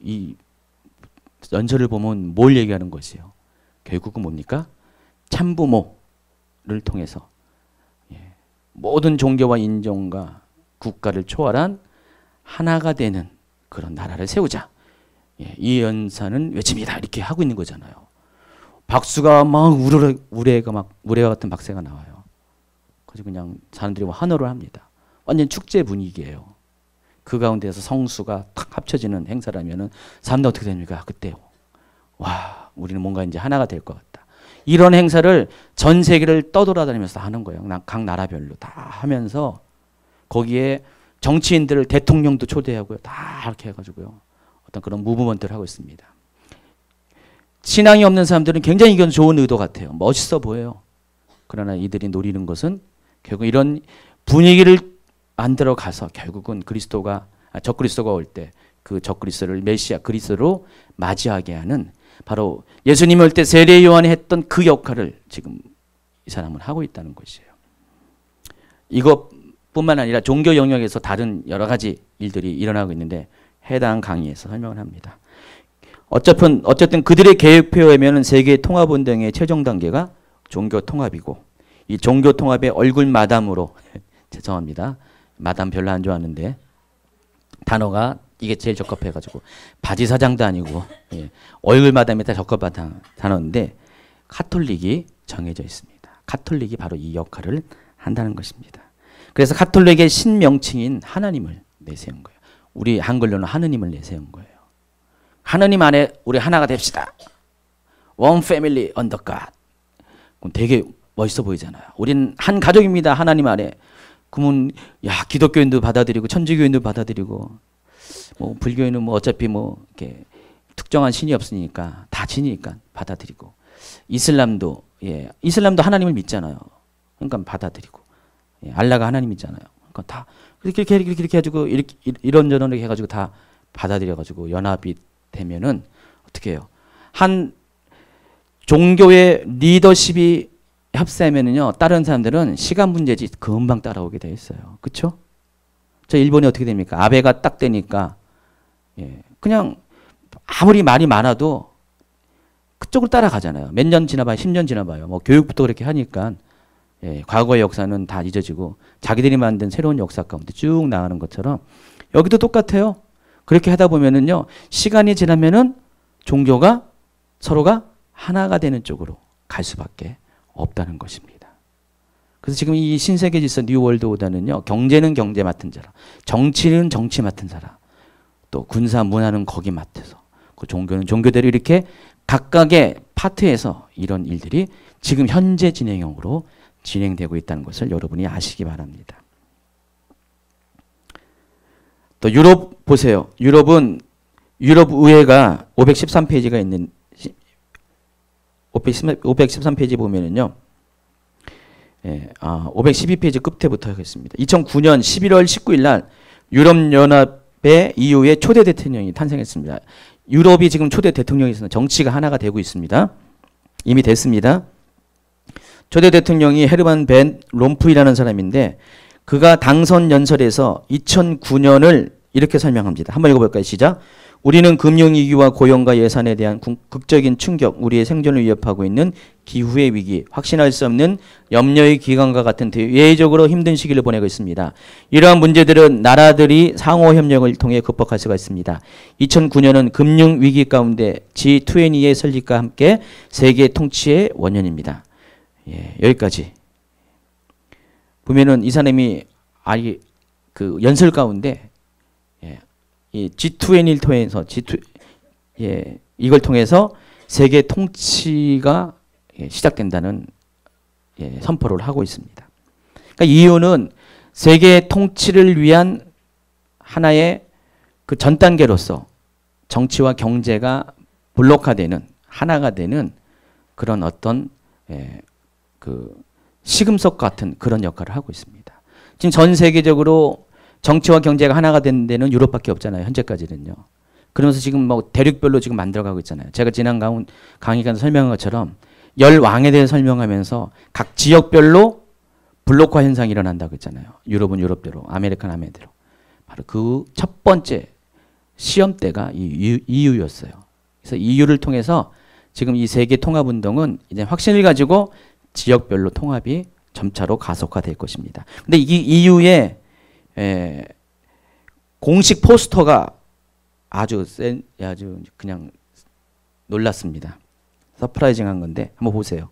이 연설을 보면 뭘 얘기하는 것이에요? 결국은 뭡니까? 참부모를 통해서 모든 종교와 인종과 국가를 초월한 하나가 되는 그런 나라를 세우자. 이 연사는 외칩니다. 이렇게 하고 있는 거잖아요. 박수가 막 우레와 같은 박수가 나와요. 그래서 그냥 사람들이 환호를 합니다. 완전 축제 분위기예요. 그 가운데서 성수가 탁 합쳐지는 행사라면은 사람들 어떻게 됩니까? 그때 와, 우리는 뭔가 이제 하나가 될 것 같다. 이런 행사를 전 세계를 떠돌아다니면서 하는 거예요. 각 나라별로 다 하면서 거기에 정치인들을 대통령도 초대하고요. 다 이렇게 해가지고요. 어떤 그런 무브먼트를 하고 있습니다. 신앙이 없는 사람들은 굉장히 이건 좋은 의도 같아요. 멋있어 보여요. 그러나 이들이 노리는 것은 결국 이런 분위기를 만들어 가서 결국은 적그리스도가 올 때 그 적그리스도를 메시아 그리스도로 맞이하게 하는 바로 예수님이 올 때 세례 요한이 했던 그 역할을 지금 이 사람은 하고 있다는 것이에요. 이것뿐만 아니라 종교 영역에서 다른 여러 가지 일들이 일어나고 있는데 해당 강의에서 설명을 합니다. 어쨌든 그들의 계획표에 의하면 세계 통합 운동의 최종 단계가 종교 통합이고 이 종교 통합의 얼굴 마담으로 죄송합니다. 마담 별로 안 좋아하는데 단어가 이게 제일 적합해가지고 바지 사장도 아니고 얼굴 마담에 다 적합한 단어인데 카톨릭이 정해져 있습니다. 가톨릭이 바로 이 역할을 한다는 것입니다. 그래서 가톨릭의 신명칭인 하나님을 내세운 거예요. 우리 한글로는 하느님을 내세운 거예요. 하느님 안에 우리 하나가 됩시다. One family under God. 그럼 되게 멋있어 보이잖아요. 우린 한 가족입니다. 하나님 안에. 그러면 야 기독교인도 받아들이고 천주교인도 받아들이고 뭐 불교인은 뭐 어차피 뭐 이렇게 특정한 신이 없으니까 다 신이니까 받아들이고 이슬람도 이슬람도 하나님을 믿잖아요. 그러니까 받아들이고 알라가 하나님이잖아요. 그러니까 다 이렇게 해가지고 이런저런 이렇게 해가지고 다 받아들여가지고 연합이 되면은 어떻게 해요? 한 종교의 리더십이 합세하면은요, 다른 사람들은 시간 문제지 금방 따라오게 돼 있어요. 그렇죠? 저 일본이 어떻게 됩니까? 아베가 딱 되니까 그냥 아무리 말이 많아도 그쪽으로 따라가잖아요. 몇 년 지나봐요, 10년 지나봐요. 뭐 교육부터 그렇게 하니까 과거의 역사는 다 잊어지고 자기들이 만든 새로운 역사 가운데 쭉 나가는 것처럼 여기도 똑같아요. 그렇게 하다 보면은요, 시간이 지나면은 종교가 서로가 하나가 되는 쪽으로 갈 수밖에 없다는 것입니다. 그래서 지금 이 신세계 질서 뉴월드 오더는요, 경제는 경제 맡은 자라, 정치는 정치 맡은 자라, 또 군사 문화는 거기 맡아서, 그 종교는 종교대로 이렇게 각각의 파트에서 이런 일들이 지금 현재 진행형으로 진행되고 있다는 것을 여러분이 아시기 바랍니다. 또 유럽 보세요. 유럽은 유럽 의회가 513페이지가 있는 513페이지 보면은요. 512페이지 끝에부터 하겠습니다. 2009년 11월 19일 날 유럽연합의 EU의 초대 대통령이 탄생했습니다. 유럽이 지금 초대 대통령이 있습니다. 정치가 하나가 되고 있습니다. 이미 됐습니다. 초대 대통령이 헤르만 벤 롬푸이라는 사람인데 그가 당선 연설에서 2009년을 이렇게 설명합니다. 한번 읽어볼까요? 시작. 우리는 금융위기와 고용과 예산에 대한 극적인 충격, 우리의 생존을 위협하고 있는 기후의 위기, 확신할 수 없는 염려의 기간과 같은 대외적으로 힘든 시기를 보내고 있습니다. 이러한 문제들은 나라들이 상호협력을 통해 극복할 수가 있습니다. 2009년은 금융위기 가운데 G20의 설립과 함께 세계 통치의 원년입니다. 여기까지. 보면은 이 사람이 그 연설 가운데 이 G20를 통해서 이걸 통해서 세계 통치가 시작된다는 선포를 하고 있습니다. 그러니까 이유는 세계 통치를 위한 하나의 그 전 단계로서 정치와 경제가 블록화되는 하나가 되는 그런 어떤 그 시금석 같은 그런 역할을 하고 있습니다. 지금 전 세계적으로 정치와 경제가 하나가 된 데는 유럽밖에 없잖아요. 현재까지는요. 그러면서 지금 뭐 대륙별로 지금 만들어가고 있잖아요. 제가 지난 강의가 설명한 것처럼 10왕에 대해 설명하면서 각 지역별로 블록화 현상이 일어난다고 했잖아요. 유럽은 유럽대로, 아메리카는 아메리카대로. 바로 그 첫 번째 시험대가 이 EU였어요. 그래서 EU를 통해서 지금 이 세계 통합운동은 이제 확신을 가지고 지역별로 통합이 점차로 가속화될 것입니다. 근데 이 EU의 공식 포스터가 아주 그냥 놀랐습니다. 서프라이징한 건데 한번 보세요.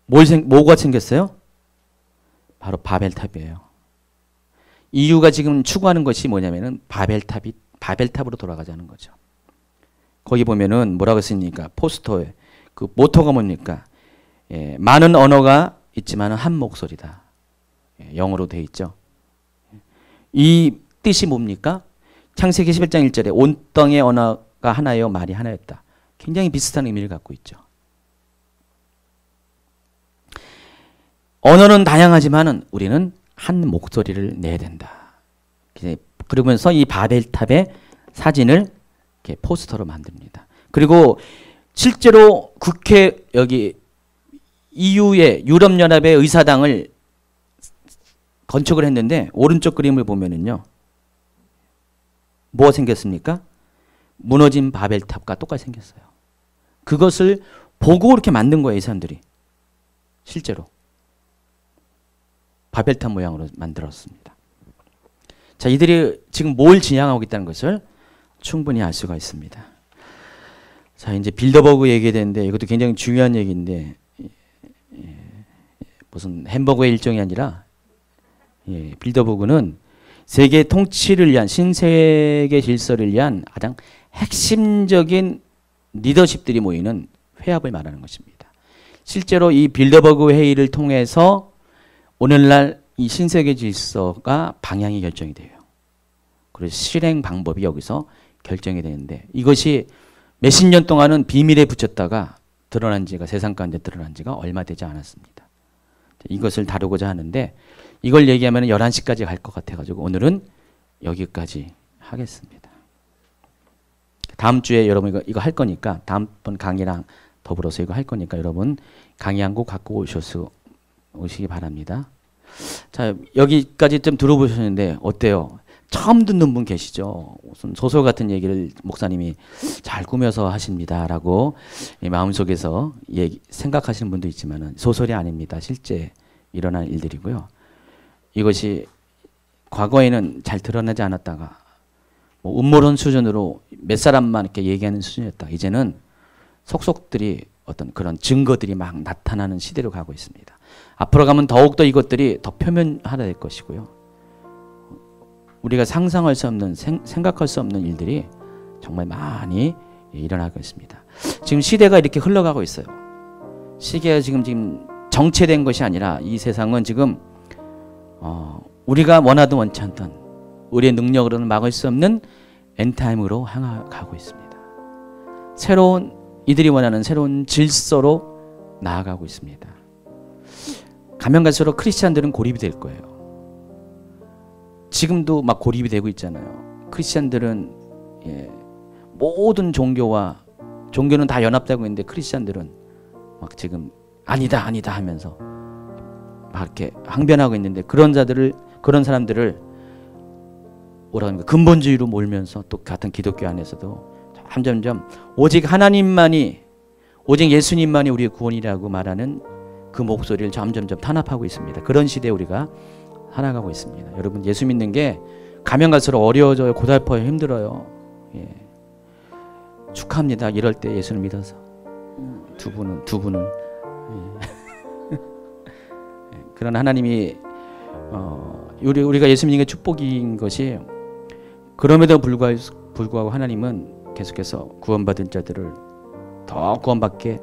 뭐가 생겼어요? 바로 바벨탑이에요. EU가 지금 추구하는 것이 뭐냐면은 바벨탑으로 돌아가자는 거죠. 거기 보면은 뭐라고 했습니까? 포스터에 그 모토가 뭡니까? 많은 언어가 있지만은 한 목소리다. 영어로 돼 있죠. 이 뜻이 뭡니까? 창세기 11장 1절에 온 땅의 언어가 하나요, 말이 하나였다. 굉장히 비슷한 의미를 갖고 있죠. 언어는 다양하지만은 우리는 한 목소리를 내야 된다. 그러면서 이 바벨탑의 사진을 이렇게 포스터로 만듭니다. 그리고 실제로 국회 여기 EU의 유럽연합의 의사당을 건축을 했는데 오른쪽 그림을 보면은요. 뭐가 생겼습니까? 무너진 바벨탑과 똑같이 생겼어요. 그것을 보고 이렇게 만든 거예요, 이 사람들이. 실제로. 바벨탑 모양으로 만들었습니다. 자, 이들이 지금 뭘 지향하고 있다는 것을 충분히 알 수가 있습니다. 자, 이제 빌더버그 얘기가 되는데 이것도 굉장히 중요한 얘기인데 무슨 햄버거의 일종이 아니라 빌더버그는 세계 통치를 위한 신세계 질서를 위한 가장 핵심적인 리더십들이 모이는 회합을 말하는 것입니다. 실제로 이 빌더버그 회의를 통해서 오늘날 이 신세계 질서가 방향이 결정이 돼요. 그래서 실행 방법이 여기서 결정이 되는데 이것이 몇십 년 동안은 비밀에 붙였다가 드러난 지가 세상 가운데 드러난 지가 얼마 되지 않았습니다. 이것을 다루고자 하는데 이걸 얘기하면 11시까지 갈 것 같아가지고 오늘은 여기까지 하겠습니다. 다음 주에 여러분 이거 할 거니까 다음번 강의랑 더불어서 이거 할 거니까 여러분 강의 한 곡 갖고 오시기 바랍니다. 자, 여기까지 좀 들어보셨는데 어때요? 처음 듣는 분 계시죠? 무슨 소설 같은 얘기를 목사님이 잘 꾸며서 하십니다라고 마음속에서 생각하시는 분도 있지만 소설이 아닙니다. 실제 일어난 일들이고요. 이것이 과거에는 잘 드러나지 않았다가 뭐 음모론 수준으로 몇 사람만 이렇게 얘기하는 수준이었다. 이제는 속속들이 어떤 그런 증거들이 막 나타나는 시대로 가고 있습니다. 앞으로 가면 더욱더 이것들이 더 표면화될 것이고요. 우리가 상상할 수 없는 생각할 수 없는 일들이 정말 많이 일어나고 있습니다. 지금 시대가 이렇게 흘러가고 있어요. 시계가 지금 정체된 것이 아니라 이 세상은 지금 우리가 원하든 원치 않던 우리의 능력으로는 막을 수 없는 엔타임으로 향하고 있습니다. 이들이 원하는 새로운 질서로 나아가고 있습니다. 가면 갈수록 크리스찬들은 고립이 될 거예요. 지금도 막 고립이 되고 있잖아요. 크리스찬들은 모든 종교는 다 연합되고 있는데 크리스찬들은 막 지금 아니다 하면서 막 이렇게 항변하고 있는데 그런 사람들을 뭐라 합니까? 근본주의로 몰면서 또 같은 기독교 안에서도 점점점 오직 예수님만이 우리의 구원이라고 말하는 그 목소리를 점점점 탄압하고 있습니다. 그런 시대에 우리가 살아가고 있습니다. 여러분 예수 믿는 게 가면 갈수록 어려워져요. 고달퍼요. 힘들어요. 축하합니다. 이럴 때 예수를 믿어서 두 분을 그런 하나님이 우리가 예수 믿는 게 축복인 것이 그럼에도 불구하고 하나님은 계속해서 구원받은 자들을 더 구원받을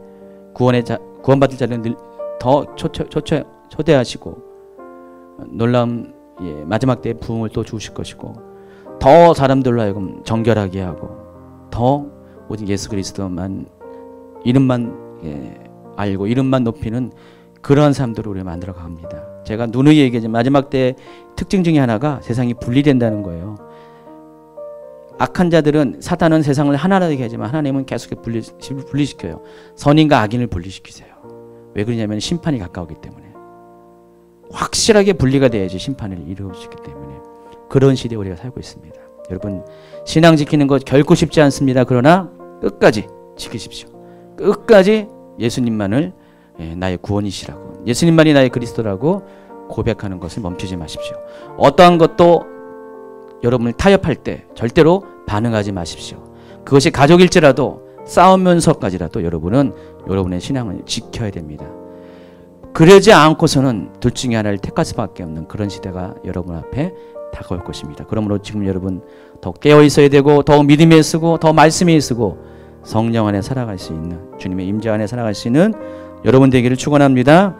자들을 더 초대하시고 놀라운 마지막 때의 부흥을 또 주실 것이고 더 사람들로 하여금 정결하게 하고 더 오직 예수 그리스도만 이름만 알고 이름만 높이는 그러한 사람들을 우리가 만들어 갑니다. 제가 누누이 얘기하지만 마지막 때 특징 중에 하나가 세상이 분리된다는 거예요. 악한 자들은 사탄은 세상을 하나라게 하지만 하나님은 계속 분리시켜요. 선인과 악인을 분리시키세요. 왜 그러냐면 심판이 가까우기 때문에. 확실하게 분리가 돼야지 심판을 이루어질 수 있기 때문에 그런 시대에 우리가 살고 있습니다. 여러분 신앙 지키는 것 결코 쉽지 않습니다. 그러나 끝까지 지키십시오. 끝까지 예수님만을 나의 구원이시라고 예수님만이 나의 그리스도라고 고백하는 것을 멈추지 마십시오. 어떠한 것도 여러분을 타협할 때 절대로 반응하지 마십시오. 그것이 가족일지라도 싸우면서까지라도 여러분은 여러분의 신앙을 지켜야 됩니다. 그러지 않고서는 둘 중에 하나를 택할 수밖에 없는 그런 시대가 여러분 앞에 다가올 것입니다. 그러므로 지금 여러분 더 깨어 있어야 되고 더 믿음에 쓰고 더 말씀에 쓰고 성령 안에 살아갈 수 있는 주님의 임재 안에 살아갈 수 있는 여러분 되기를 축원합니다.